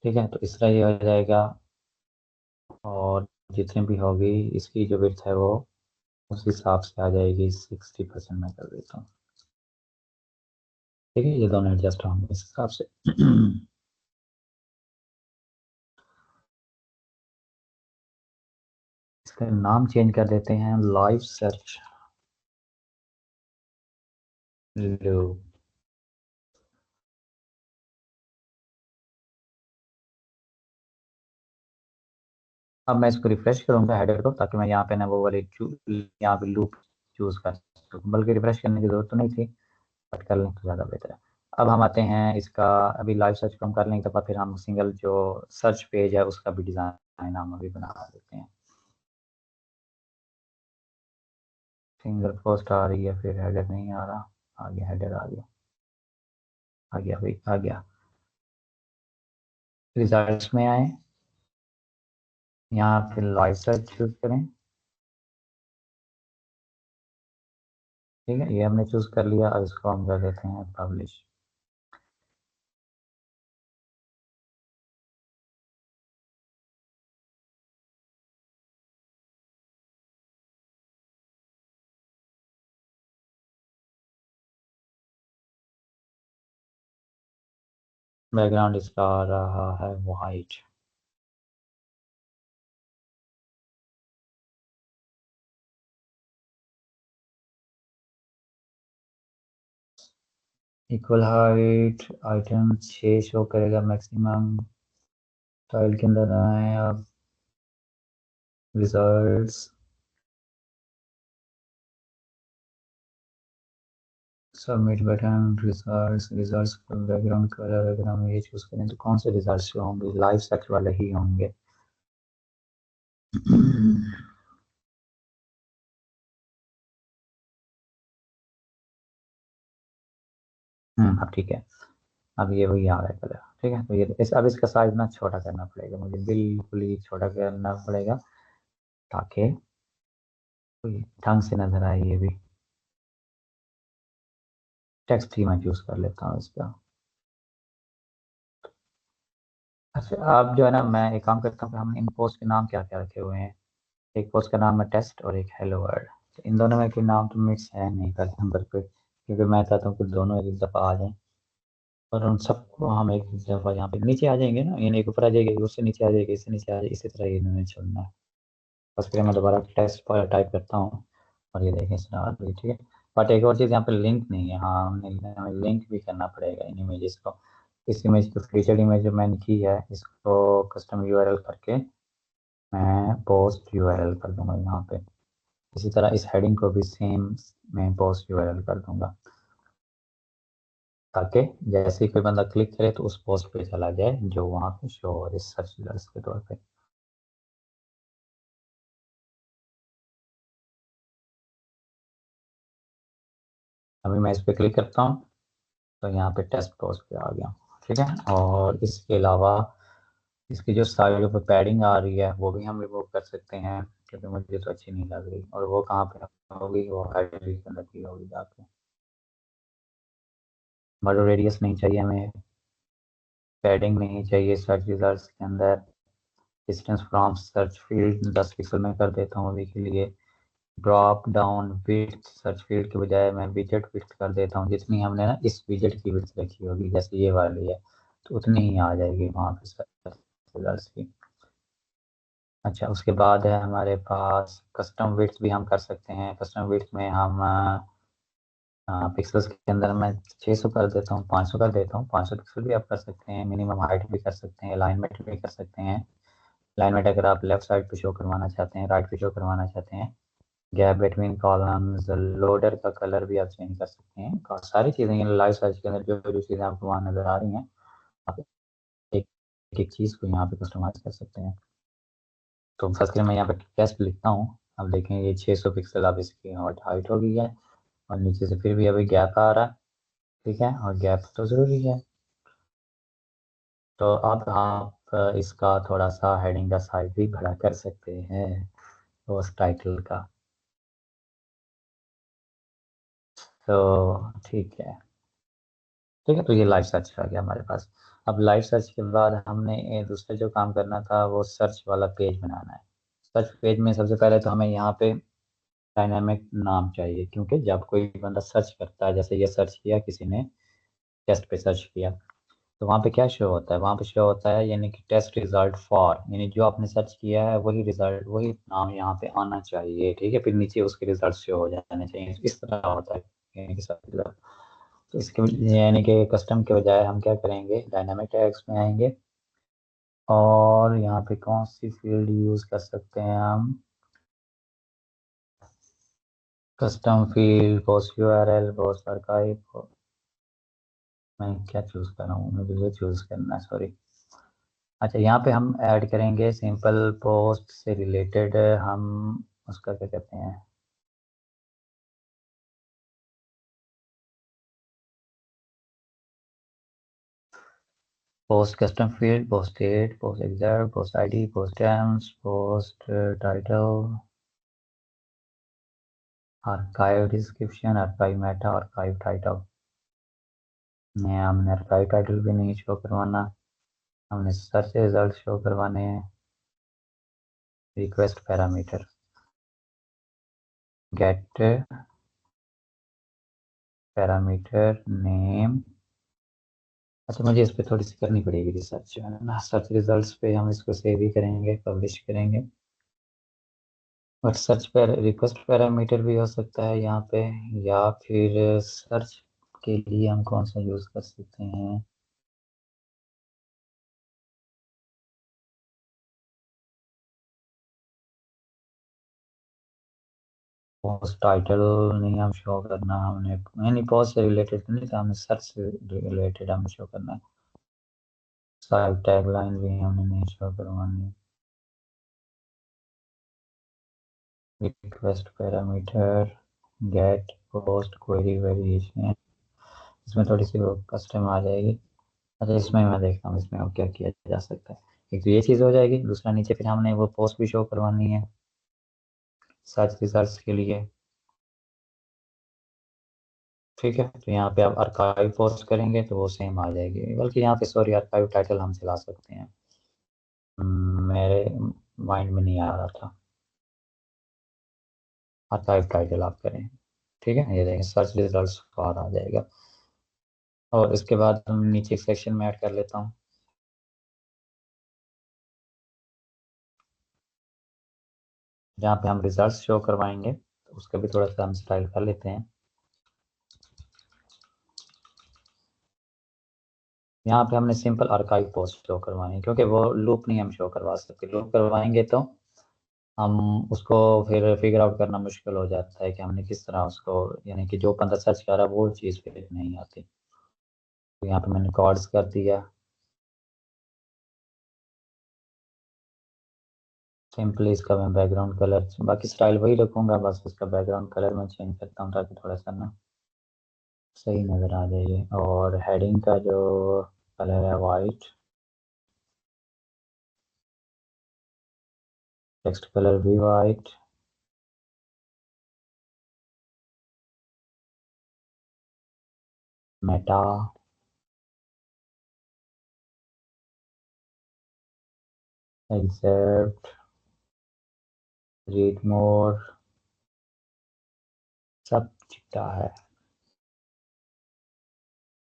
ठीक है, तो इस तरह ये हो जाएगा। और जितनी भी होगी इसकी जो विड्थ है वो उस हिसाब से आ जाएगी, 60% मैं कर देता हूँ। ठीक है, ये दोनों एडजस्ट होंगे इस हिसाब से। इसका नाम चेंज कर देते हैं, लाइव सर्च लो। अब मैं इसको रिफ्रेश करूंगा हेडर को, ताकि मैं यहाँ पे ना वो वाली यहाँ पे लूप चूज कर सकूँ, बल्कि रिफ्रेश करने की जरूरत तो नहीं थी, बट कर लें तो ज़्यादा बेहतर है। अब हम आते हैं इसका, अभी लाइव सर्च को हम कर लेंगे, तो फिर हम सिंगल जो सर्च पेज है उसका भी डिज़ाइन हम अभी बना देते हैं। सिंगल पोस्ट आ रही है, फिर हेडर नहीं आ रहा। आ गया, हेडर आ गया, आ गया भाई, आ गया। रिजल्ट्स में आए, यहाँ फिर लाइव सर्च चूज करें। ठीक है, ये हमने चूज कर लिया। अब इसको हम कर देते हैं पब्लिश। बैकग्राउंड इसका आ रहा है white. Equal height item 6 show करेगा मैक्सिमम। फाइल के अंदर आए अब, results, submit button, results, results का बैकग्राउंड कलर अगर हम ये चूज करें तो कौन से रिजल्ट्स जो होंगे, लाइव सर्च वाले ही होंगे। अब ठीक है। अब ये वही आ रहा है कलर। ठीक है, तो ये अब इसका साइज ना छोटा करना पड़ेगा मुझे, बिल्कुल ही छोटा करना पड़ेगा, ताकि कोई ढंग से नजर आए ये भी। टेक्स्ट ही मैं चूज कर लेता हूँ इसका। अच्छा, अब जो है ना, मैं एक काम करता हूँ कि हमने इन पोस्ट के नाम क्या क्या रखे हुए हैं। एक पोस्ट का नाम है टेस्ट और एक हेलो वर्ल्ड। तो इन दोनों में कोई नाम तो मिक्स है नहीं पहले नंबर पे, क्योंकि मैं चाहता हूँ कि दोनों एक दफ़ा आ जाएं। और उन सबको हम एक दफ़ा यहाँ पे नीचे आ जाएंगे ना, यानी एक ऊपर आ जाएगी, उससे नीचे आ जाएगी, इससे नीचे आ जाएगी, इसी तरह ये इन्होंने चलना है। बस फिर मैं दोबारा टेस्ट पर टाइप करता हूँ और ये देखें स्टार्ट। ठीक है, बट एक और चीज़ यहाँ पे लिंक नहीं है। हाँ, हमें लिंक भी करना पड़ेगा इन इमेजेस को। इस इमेज को, फीचर्ड इमेज जो मैंने की है, इसको कस्टम यूआरएल करके मैं पोस्ट यूआरएल कर दूंगा यहाँ पे। इसी तरह इस हेडिंग को भी सेम मैं पोस्ट यूआरएल कर दूंगा, ताकि जैसे ही कोई बंदा क्लिक करे तो उस पोस्ट पे चला जाए जो वहाँ पे शो हो रही सर्च रिजल्ट्स के तौर पे। अभी मैं इस पे क्लिक करता हूँ तो यहाँ पे टेस्ट पोस्ट पे आ गया। ठीक है, और इसके अलावा इसकी जो साइड पे पैडिंग आ रही है वो भी हम रिमूव कर सकते हैं, क्योंकि मुझे तो अच्छी नहीं लग रही। और वो कहाँ पे होगी, वो हेडर के अंदर की होगी जाके। बड़ा रेडियस नहीं चाहिए हमें, पैडिंग नहीं चाहिए सर्च रिजल्ट्स के अंदर। Distance from search field 10 pixel में कर देता हूँ अभी के लिए। Drop down width, search field के बजाय मैं विजेट विड्थ कर देता हूँ, जितनी हमने ना इस विजेट की विड्थ रखी होगी, जैसे ये वाली है, तो उतनी ही आ जाएगी वहाँ पे सर्च रिजल्ट्स की। अच्छा, उसके बाद है हमारे पास कस्टम विड्थ भी हम कर सकते हैं। कस्टम विड्थ में हम पिक्सल्स के अंदर मैं 600 कर देता हूँ, 500 कर देता हूँ। 500 पिक्सल भी आप कर सकते हैं। मिनिमम हाइट भी कर सकते हैं, अलाइनमेंट भी कर सकते हैं। अलाइनमेंट अगर आप लेफ्ट साइड पे शो करवाना चाहते हैं, राइट पे शो करवाना चाहते हैं, गैप बिटवीन कॉलम्स, लोडर का कलर भी आप चेंज कर सकते हैं। और सारी चीज़ें लाइव सर्च के अंदर जो जो चीज़ें आपको वहाँ नज़र आ रही हैं, आप एक एक चीज़ को यहाँ पे कस्टमाइज कर सकते हैं। तो फर्स्ट के लिए मैं यहाँ पे टेस्ट लिखता हूँ। अब देखें, ये 600 पिक्सल अब इसकी हाइट हो गई है, और नीचे से फिर भी अभी गैप आ रहा है। ठीक है, और गैप तो ज़रूरी है। तो अब आप इसका थोड़ा सा हेडिंग का साइज भी बड़ा कर सकते हैं उस टाइटल का। तो ठीक है, ठीक है, तो ये लाइव सर्च आ गया हमारे पास। अब लाइव सर्च के बाद हमने दूसरा जो काम करना था वो सर्च वाला पेज बनाना है। सर्च पेज में सबसे पहले तो हमें यहाँ पे डायनामिक नाम चाहिए, क्योंकि जब कोई बंदा सर्च करता है, जैसे ये सर्च किया किसी ने, टेस्ट पे सर्च किया, तो वहाँ पे क्या शो होता है, वहाँ पे शो होता है यानी कि टेस्ट रिजल्ट फॉर, यानी जो आपने सर्च किया है वही रिजल्ट, वही नाम यहाँ पे आना चाहिए। ठीक है, फिर नीचे उसके रिजल्ट शो हो जाने चाहिए, इस तरह होता है यानी कि सर्च रिजल्ट। तो इसके यानी कि कस्टम के बजाय हम क्या करेंगे, डायनामिक टैग्स में आएंगे, और यहाँ पे कौन सी फील्ड यूज कर सकते हैं हम, custom field, post URL, post archive. मैं क्या चूज कर रहा हूँ, मुझे ये चूज करना है, सॉरी। अच्छा, यहाँ पे हम ऐड करेंगे सिंपल पोस्ट से रिलेटेड, हम उसका क्या कहते हैं, post custom field, post date, post exact, post ID, post times, post title, archive description, archive meta, archive title. नहीं, हमने आर्काइव टाइटल भी नहीं शो करवाना, हमने सर्च रिजल्ट शो करवाने हैं। Request parameter, get parameter name. अच्छा, मुझे इस पे थोड़ी सी करनी पड़ेगी रिसर्च, जो है ना, सर्च रिजल्ट्स पे हम इसको सेव ही करेंगे, पब्लिश करेंगे। और सर्च पर रिक्वेस्ट पैरामीटर भी हो सकता है यहाँ पे, या फिर सर्च के लिए हम कौन सा यूज़ कर सकते हैं, पोस्ट टाइटल नहीं हम शो करना, हमने यानी पोस्ट से रिलेटेड नहीं था, हमें सर्च से रिलेटेड हमें शो करना है। साइड टैगलाइन भी हमने नहीं शो करवानी। Request parameter, get post query variation, इसमें थोड़ी सी वो कस्टम आ जाएगी। अच्छा, इसमें मैं देखता हूँ इसमें और क्या किया जा सकता है। एक तो ये चीज़ हो जाएगी, दूसरा नीचे फिर हमने वो पोस्ट भी शो करवानी है सर्च रिजल्ट्स के लिए। ठीक है, तो यहाँ पे आप आर्काइव पोस्ट करेंगे तो वो सेम आ जाएगी, बल्कि यहाँ पे सॉरी आर्काइव टाइटल हम चला सकते हैं। मेरे माइंड में नहीं आ रहा था, आर्काइव टाइटल आप करें। ठीक है, ये देखें सर्च रिजल्ट्स बाहर आ जाएगा। और इसके बाद हम नीचे एक सेक्शन में ऐड कर लेता हूँ, जहाँ पे हम रिजल्ट्स शो करवाएंगे, तो उसका भी थोड़ा सा हम स्टाइल कर लेते हैं। यहाँ पे हमने सिंपल आर्काइव पोस्ट शो करवानी है, क्योंकि वो लूप नहीं हम शो करवा सकते, लूप करवाएंगे तो हम उसको फिर फिगर आउट करना मुश्किल हो जाता है कि हमने किस तरह उसको, यानी कि जो बंदा सर्च कर रहा है वो चीज़ फिर नहीं आती। तो यहाँ पे मैंने कॉर्ड्स कर दिया, सिंपली इसका मैं बैकग्राउंड कलर, बाकी स्टाइल वही रखूंगा, बस उसका बैकग्राउंड कलर मैं चेंज करता हूँ ताकि थोड़ा सा ना सही नज़र आ जाए। और हेडिंग का जो कलर है वाइट, टेक्स्ट कलर भी white, meta, except, read more, सब चिट्टा है।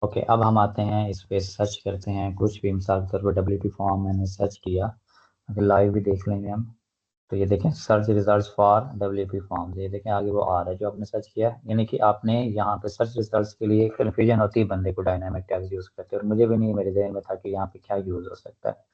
ओके, अब हम आते हैं इस पे, सर्च करते हैं कुछ भी, मिसाल के तौर पर डब्ल्यूपी फॉर्म मैंने सर्च किया, अगर लाइव भी देख लेंगे हम, तो ये देखें search results for WP form, ये देखें आगे वो आ रहा है जो आपने सर्च किया। यानी कि आपने यहाँ पे सर्च रिजल्ट्स के लिए कन्फ्यूजन होती है बंदे को, डायनामिक टैग्स यूज़ करते हैं, और मुझे भी नहीं, मेरे जहन में था कि यहाँ पे क्या यूज़ हो सकता है।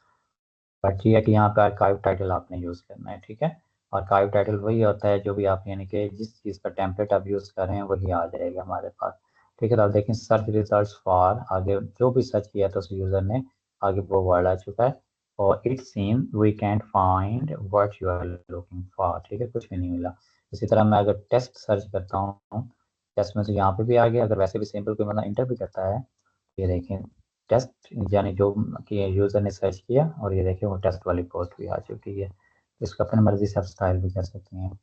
बट ये है कि यहाँ पे आर्काइव टाइटल आपने यूज़ करना है। ठीक है, आर्काइव टाइटल वही होता है जो भी आप, यानी कि जिस चीज़ का टेम्पलेट आप यूज़ कर रहे हैं वही आ जाएगा हमारे पास। ठीक है, तो आप देखें सर्च रिजल्ट्स फॉर, आगे जो भी सर्च किया था उस यूज़र ने, आगे वो वर्ड आ चुका है, और it seem we can't find what you are looking for. ठीक है, कुछ भी नहीं मिला। इसी तरह मैं अगर टेस्ट सर्च करता हूँ, टेस्ट में से यहाँ पे भी आ गया, अगर वैसे भी सिंपल कोई मतलब इंटर भी करता है, ये देखें टेस्ट, यानी जो कि यूज़र ने सर्च किया, और ये देखिए वो टेस्ट वाली पोस्ट भी आ चुकी है। तो इसको अपनी मर्ज़ी से आप स्टाइल भी कर सकते हैं।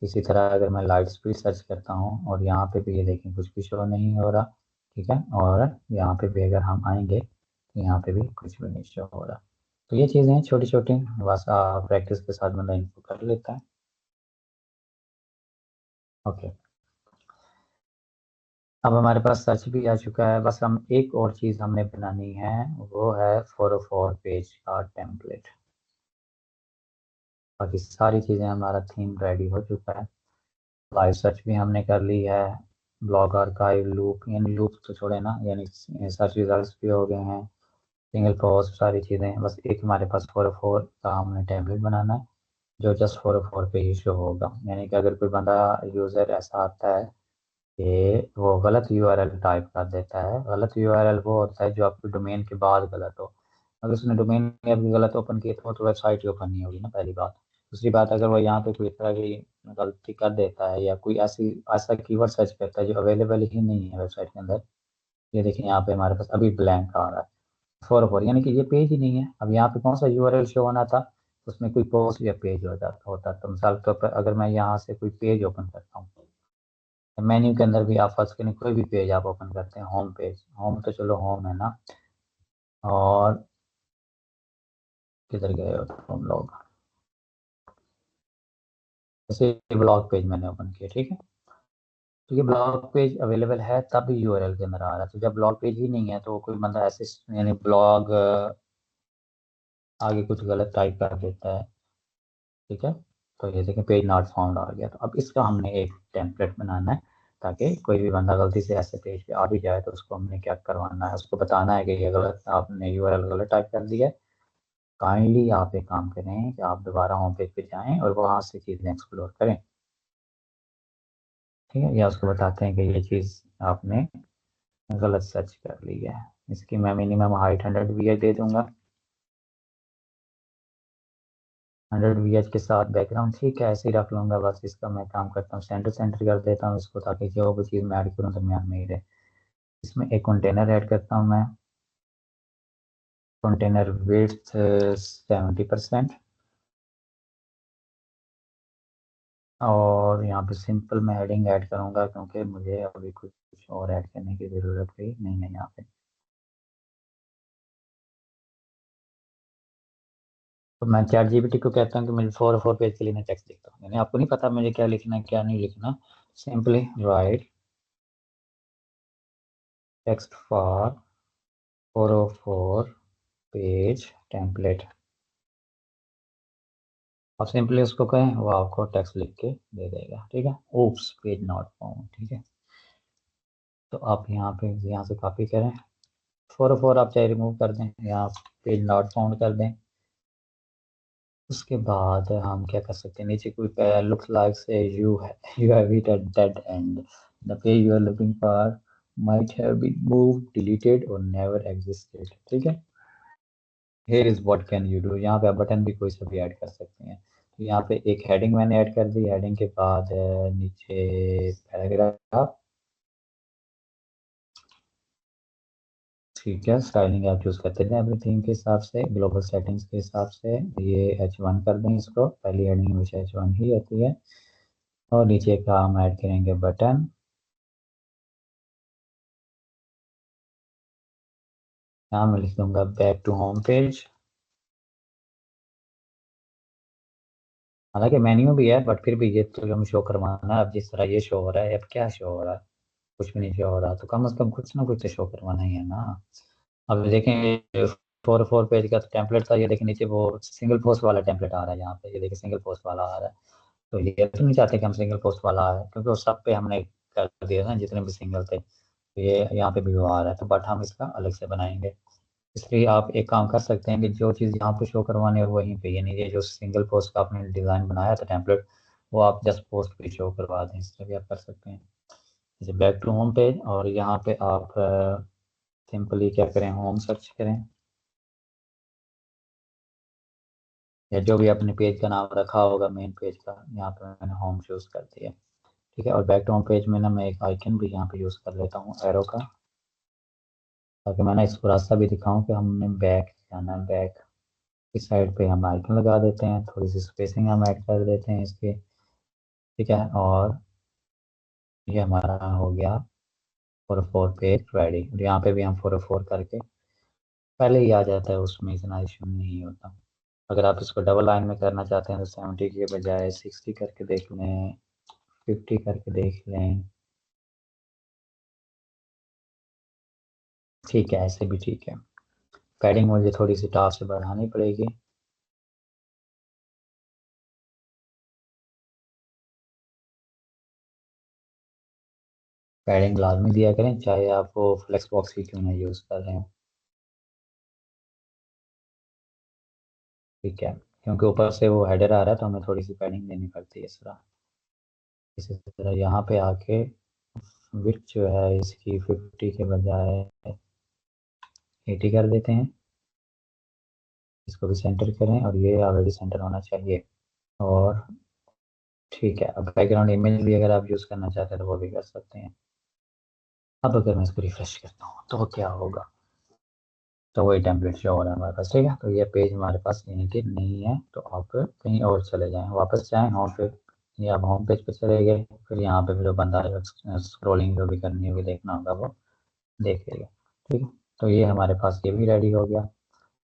इसी तरह अगर मैं लाइट स्पीड सर्च करता हूँ, और यहाँ पे भी ये देखें कुछ भी शो नहीं हो रहा, ठीक है। और यहाँ पे भी अगर हम आएंगे तो यहाँ पे भी कुछ भी नहीं शो हो रहा। तो ये चीज़ें हैं छोटी छोटी, बस प्रैक्टिस के साथ बंदा इनको कर लेता है। ओके, अब हमारे पास सर्च भी आ चुका है। बस हम एक और चीज़ हमने बनानी है, वो है 404 पेज का टेम्पलेट। बाकी सारी चीज़ें, हमारा थीम रेडी हो चुका है। लाइव सर्च भी हमने कर ली है। ब्लॉग आर्काइव, लूप, यानी लूप तो छोड़े ना, यानी सर्च रिजल्ट्स भी हो गए हैं, सिंगल पोस्ट, सारी चीज़ें। बस एक हमारे पास 404 का हमने टेम्पलेट बनाना है जो जस्ट 404 पे ही शो होगा। यानी कि अगर कोई बंदा यूज़र ऐसा आता है कि वो गलत यूआरएल टाइप कर देता है। गलत यूआरएल वो होता है जो आपके डोमेन के बाद गलत हो। अगर उसने डोमेन आपकी गलत ओपन की तो वेबसाइट ही ओपन नहीं होगी ना, पहली बात। दूसरी बात, अगर वो यहाँ पे कोई तरह की गलती कर देता है या कोई ऐसा कीवर्ड सर्च करता है जो अवेलेबल ही नहीं है वेबसाइट के अंदर। ये देखिए यहाँ पे हमारे पास अभी ब्लैंक आ रहा है 404, यानी कि ये पेज ही नहीं है। अब यहाँ पे कौन सा यूआरएल शो होना था, उसमें कोई पोस्ट या पेज होता। तो मिसाल के तौर पर अगर मैं यहाँ से कोई पेज ओपन करता हूँ, मेन्यू के अंदर भी आप फर्स्ट करें, कोई भी पेज आप ओपन करते हैं, होम पेज, होम तो चलो होम है ना, और किधर गए हो तुम लोग, जैसे ब्लॉग पेज मैंने ओपन किया, ठीक है। तो ये ब्लॉग पेज अवेलेबल है तब यूआरएल के अंदर आ रहा है। तो जब ब्लॉग पेज ही नहीं है तो कोई बंदा ऐसे यानी ब्लॉग आगे कुछ गलत टाइप कर देता है, ठीक है। तो ये देखें पेज नॉट फाउंड आ गया। तो अब इसका हमने एक टेम्पलेट बनाना है ताकि कोई भी बंदा गलती से ऐसे पेज पे आ भी जाए तो उसको हमने क्या करवाना है, उसको बताना है कि ये गलत आपने यूआरएल गलत टाइप कर दिया है। काइंडली आप एक काम करें कि आप दोबारा होम पेज पे जाएं और वहाँ से चीज़ें एक्सप्लोर करें, ठीक है। या उसको बताते हैं कि ये चीज़ आपने गलत सर्च कर ली है। इसकी मैं मिनिमम हाइट 100 VH दे दूंगा। 100 VH के साथ बैकग्राउंड ठीक है ऐसे ही रख लूंगा। बस इसका मैं काम करता हूँ, सेंटर सेंटर कर देता हूँ इसको, ताकि जो भी चीज़ मैं ऐड करूँ दरम्यान में ही रहे। इसमें एक कंटेनर ऐड करता हूँ मैं। Container width 70%। और यहाँ पे सिंपल मैं हेडिंग ऐड करूँगा क्योंकि मुझे अभी कुछ और ऐड करने की ज़रूरत भी नहीं है यहाँ पे। तो मैं चैट जीपीटी को कहता हूँ कि मुझे 404 पेज के लिए मैं टेक्स्ट लिखता हूँ, यानी आपको नहीं पता मुझे क्या लिखना है क्या नहीं लिखना। Simply write text for 404 page template. आप सिंपली उसको कहें, वो आपको टेक्स्ट लिख के दे देगा, ठीक है। ओप्स पेज नॉट फाउंड, ठीक है। तो आप यहाँ से कॉपी करें, 404 आप चाहे रिमूव कर दें या पेज नॉट फाउंड कर दें। उसके बाद हम क्या कर सकते हैं, नीचे कोई लुक्स लाइक से you have hit at dead end, the page you are looking for might have been moved, deleted or never existed, ठीक है। Here is what can you do, यहाँ पे आप बटन भी कोई सा भी ऐड कर सकते हैं। तो यहाँ पे एक हेडिंग मैंने ऐड कर दी। हेडिंग के बाद नीचे पैराग्राफ, ठीक है। स्टाइलिंग आप चूज करते हैं अपनी थीम के हिसाब से, ग्लोबल सेटिंग्स के हिसाब से। ये H1 कर दें इसको, पहली हेडिंग हमेशा H1 ही होती है। और नीचे का हम ऐड करेंगे बटन। यहाँ मैं लिख दूंगा बैक टू होम पेज। हालांकि मेन्यू भी है बट फिर भी ये तो हमें शो करवाना है। अब जिस तरह ये शो हो रहा है, अब क्या शो हो रहा है, कुछ भी नहीं शो हो रहा। तो कम से कम कुछ ना कुछ तो शो करवाना ही है ना। अब देखें 404 पेज का टेम्पलेट था, ये देखें नीचे वो सिंगल पोस्ट वाला टेम्पलेट आ रहा है यहाँ पे, ये देखें सिंगल पोस्ट वाला आ रहा है। तो ये तो नहीं चाहते कि हम सिंगल पोस्ट वाला आए, क्योंकि उस सब पे हमने कर दिया ना जितने भी सिंगल थे। तो ये यहाँ पे भी वो आ रहा है, तो बट हम इसका अलग से बनाएंगे। इसलिए आप एक काम कर सकते हैं कि जो चीज़ यहाँ पे शो करवानी है वहीं पे, यानी ये जो सिंगल पोस्ट का आपने डिज़ाइन बनाया था टेम्पलेट, वो आप जस्ट पोस्ट पे शो करवा दें। इसलिए भी आप कर सकते हैं। जैसे बैक टू होम पेज, और यहाँ पे आप सिंपली क्या करें, होम सर्च करें, या जो भी अपने पेज का नाम रखा होगा मेन पेज का, यहाँ पे मैंने होम चूज़ कर दिया, ठीक है। और बैक टू होम पेज में ना मैं एक आइकन भी यहाँ पे यूज़ कर लेता हूँ एरो का, ताकि मैं ना इसको रास्ता भी दिखाऊं कि हमने बैक जाना है। बैक इस साइड पे हम आइकन लगा देते हैं, थोड़ी सी स्पेसिंग हम ऐड कर देते हैं इसकी, ठीक है। और ये हमारा हो गया 404 पे रेडी, और यहाँ पे भी हम 404 करके पहले ही आ जाता है, उसमें इतना इशू नहीं होता। अगर आप इसको डबल लाइन में करना चाहते हैं तो 70 के बजाय 60 करके देख लें, 50 करके देख लें, ठीक है, ऐसे भी ठीक है। पैडिंग मुझे थोड़ी सी टास्क से बढ़ानी पड़ेगी। पैडिंग लाजमी दिया करें, चाहे आप वो फ्लेक्स बॉक्स की क्यों ना यूज़ कर रहे हैं, ठीक है, क्योंकि ऊपर से वो हेडर आ रहा है तो हमें थोड़ी सी पैडिंग देनी पड़ती है इस तरह। इसी तरह यहाँ पे आके विड्थ जो है इसकी 50 के बजाय 80 कर देते हैं। इसको भी सेंटर करें, और ये ऑलरेडी सेंटर होना चाहिए। और ठीक है, अब बैकग्राउंड इमेज भी अगर आप यूज़ करना चाहते हैं तो वो भी कर सकते हैं। अब अगर मैं इसको रिफ्रेश करता हूँ तो क्या होगा, तो वही टेम्पलेट शो हो रहा है हमारे पास, ठीक है। तो ये पेज हमारे पास यानी कि नहीं है, तो आप कहीं और चले जाएं, वापस जाएं होम पे, या आप होम पेज पे चले गए, फिर यहाँ पे जो बंदा स्क्रॉलिंग जो भी करनी होगी देखना होगा वो देखेगा, ठीक है। तो ये हमारे पास ये भी रेडी हो गया।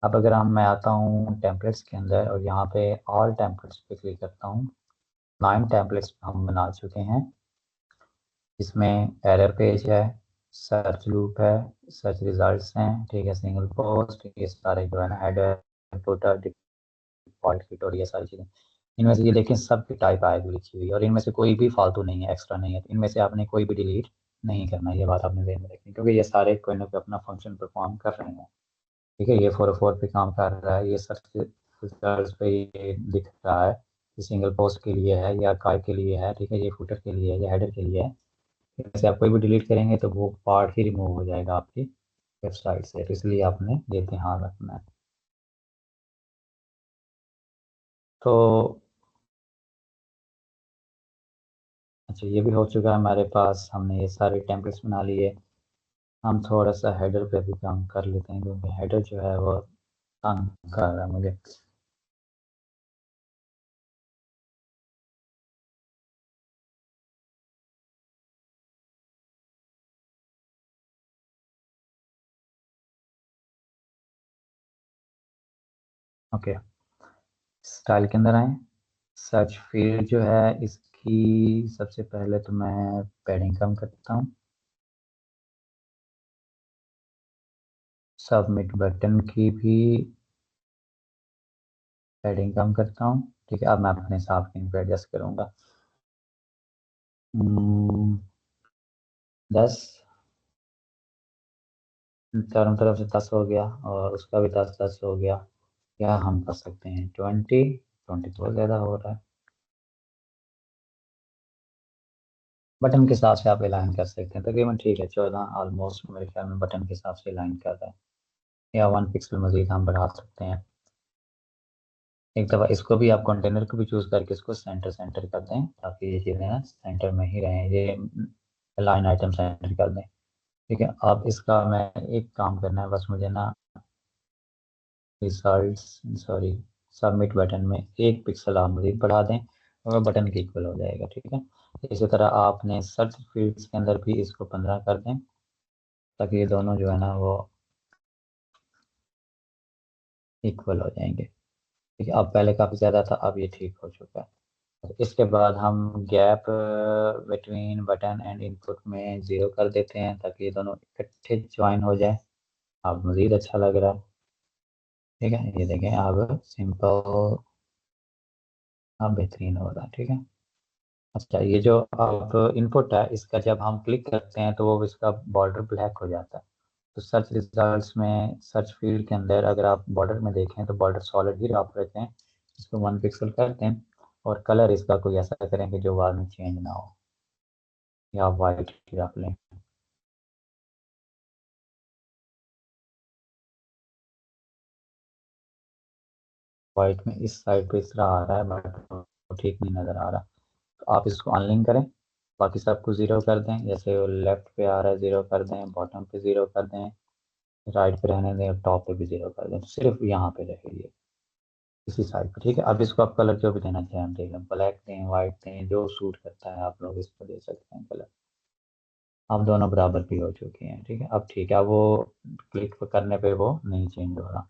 अब अगर मैं आता हूँ टेम्पलेट्स के अंदर और यहाँ पे ऑल टेम्पलेट्स पे क्लिक करता हूँ, 9 टेम्पलेट्स हम बना चुके हैं। इसमें एरर पेज है, सर्च लूप है, सर्च रिजल्ट्स हैं, ठीक है, सिंगल पोस्ट, ये सारे जो है ना, हेडर, फुटर, डिफॉल्ट किट और ये सारी चीज़ें। इनमें से ये देखें सबकी टाइप आएगी लिखी हुई, और इनमें से कोई भी फालतू नहीं है, एक्स्ट्रा नहीं है, तो इनमें से आपने कोई भी डिलीट नहीं करना, ये बात आपने ध्यान में रखनी, क्योंकि ये सारे कोई ना कोई अपना फंक्शन परफॉर्म कर रहे हैं, ठीक है। ये 404 पे काम कर रहा है, ये सर्च रिजल्ट्स पे ये दिख रहा है, ये सिंगल पोस्ट के लिए है, या काय के लिए है, ठीक है, ये फुटर के लिए है, या हेडर के लिए है। जैसे आप कोई भी डिलीट करेंगे तो वो पार्ट ही रिमूव हो जाएगा आपकी वेबसाइट से, तो इसलिए आपने ये ध्यान रखना है। तो अच्छा, ये भी हो चुका है हमारे पास, हमने ये सारे टेम्पलेट्स बना लिए। हम थोड़ा सा हेडर पे भी काम कर लेते हैं, क्योंकि हेडर जो है वो तंग कर रहा है मुझे। ओके, स्टाइल के अंदर आए, सर्च फील्ड जो है इसकी सबसे पहले तो मैं पैडिंग कम करता हूँ, सबमिट बटन की भी पैडिंग कम करता हूँ, ठीक है। अब मैं अपने हिसाब से एडजस्ट करूँगा। 10, चारों तरफ से 10 हो गया, और उसका भी 10 10 हो गया, या हम कर सकते हैं 20 बहुत ज़्यादा हो रहा है। बटन के हिसाब से आप अलाइन कर सकते हैं, तकरीबन ठीक है, 14 ऑलमोस्ट मेरे ख्याल में बटन के हिसाब से अलाइन कर रहा है, या 1 पिक्सल मजीद हम बढ़ा सकते हैं। एक दफ़ा इसको भी आप कंटेनर को भी चूज़ करके इसको सेंटर सेंटर कर दें, ताकि ये चीज़ें ना सेंटर में ही रहें, ये लाइन आइटम सेंटर कर दें, ठीक है। अब इसका मैं एक काम करना है बस मुझे ना, रिजल्ट, सॉरी, सबमिट बटन में 1 पिक्सल आप मजीद बढ़ा दें, और बटन के इक्वल हो जाएगा, ठीक है। इसी तरह आपने सर्च फील्ड्स के अंदर भी इसको 15 कर दें, ताकि ये दोनों जो है ना वो इक्वल हो जाएंगे, ठीक है। अब पहले काफ़ी ज़्यादा था, अब ये ठीक हो चुका है। इसके बाद हम gap between button and input में 0 कर देते हैं, ताकि ये दोनों इकट्ठे ज्वाइन हो जाए। अब मज़ीद अच्छा लग रहा है, ठीक है, ये देखें अब सिंपल, अब बेहतरीन हो रहा है, ठीक है। अच्छा, ये जो अब इनपुट है इसका जब हम क्लिक करते हैं तो वो इसका बॉर्डर ब्लैक हो जाता है। तो सर्च रिजल्ट्स में सर्च फील्ड के अंदर अगर आप बॉर्डर में देखें तो बॉर्डर सॉलिड ही आप रखें, इसको 1 पिक्सल करते हैं, और कलर इसका कोई ऐसा करें कि जो बाद में चेंज ना हो, या आप वाइट रख लें। वाइट में इस साइड पे इस तरह आ रहा है, बट वो ठीक नहीं नज़र आ रहा, तो आप इसको अनलिंक करें, बाकी सबको ज़ीरो कर दें, जैसे वो लेफ्ट पे आ रहा है ज़ीरो कर दें, बॉटम पे ज़ीरो कर दें, राइट पे रहने दें, और टॉप पे भी 0 कर दें, तो सिर्फ यहाँ पे रहेगी इसी साइड पे, ठीक है। अब इसको आप कलर जो भी देना चाहें हम देख लें, ब्लैक दें, वाइट दें, जो सूट करता है आप लोग इसको दे सकते हैं कलर। अब दोनों बराबर भी हो चुकी हैं। ठीक है, अब ठीक है, अब वो क्लिक करने पे वो नहीं चेंज हो रहा।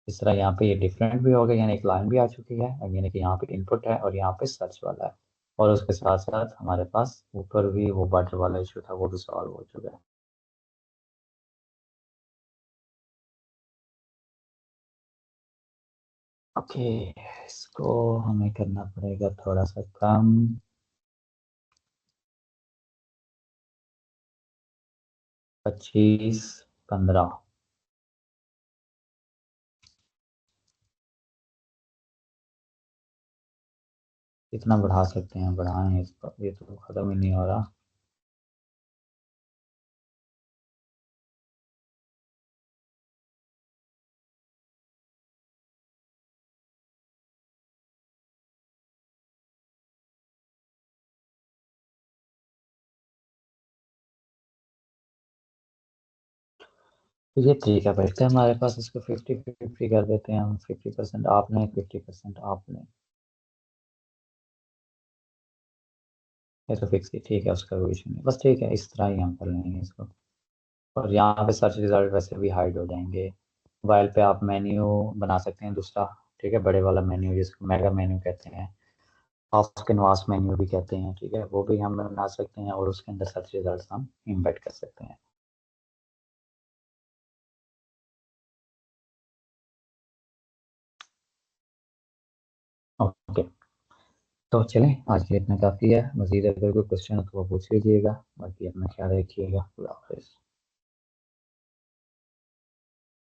इस तरह यहाँ पे ये डिफरेंट भी हो गया, यानी एक लाइन भी आ चुकी है, यानी कि यहाँ पे इनपुट है और यहाँ पे सर्च वाला है। और उसके साथ साथ हमारे पास ऊपर भी वो बॉर्डर वाला इशू था, वो भी सॉल्व हो चुका है। ओके, इसको हमें करना पड़ेगा थोड़ा सा कम। 25, 15। कितना बढ़ा सकते हैं, बढ़ाएं इसको, ये तो खत्म ही नहीं हो रहा। तो ये ठीक है, बैठते हैं हमारे पास, इसको 50-50 कर देते हैं हम। 50% आपने, 50% आपने। ये तो फिक्स ही ठीक है, उसका कोई इशू नहीं, बस ठीक है, इस तरह ही हम कर लेंगे इसको। और यहाँ पे सर्च रिजल्ट वैसे भी हाइड हो जाएंगे। मोबाइल पे आप मेन्यू बना सकते हैं दूसरा। ठीक है, बड़े वाला मेन्यू जिसको मेगा मेन्यू कहते हैं, ऑफ कैनवास मेन्यू भी कहते हैं। ठीक है, वो भी हम बना सकते हैं और उसके अंदर सर्च रिजल्ट हम इम्बेड कर सकते हैं। ओके, तो चलें, आज के लिए इतना काफ़ी है। मज़ीद अगर कोई क्वेश्चन हो तो वो पूछ लीजिएगा, बाकी अपना ख्याल रखिएगा। खुदा हाफिज़।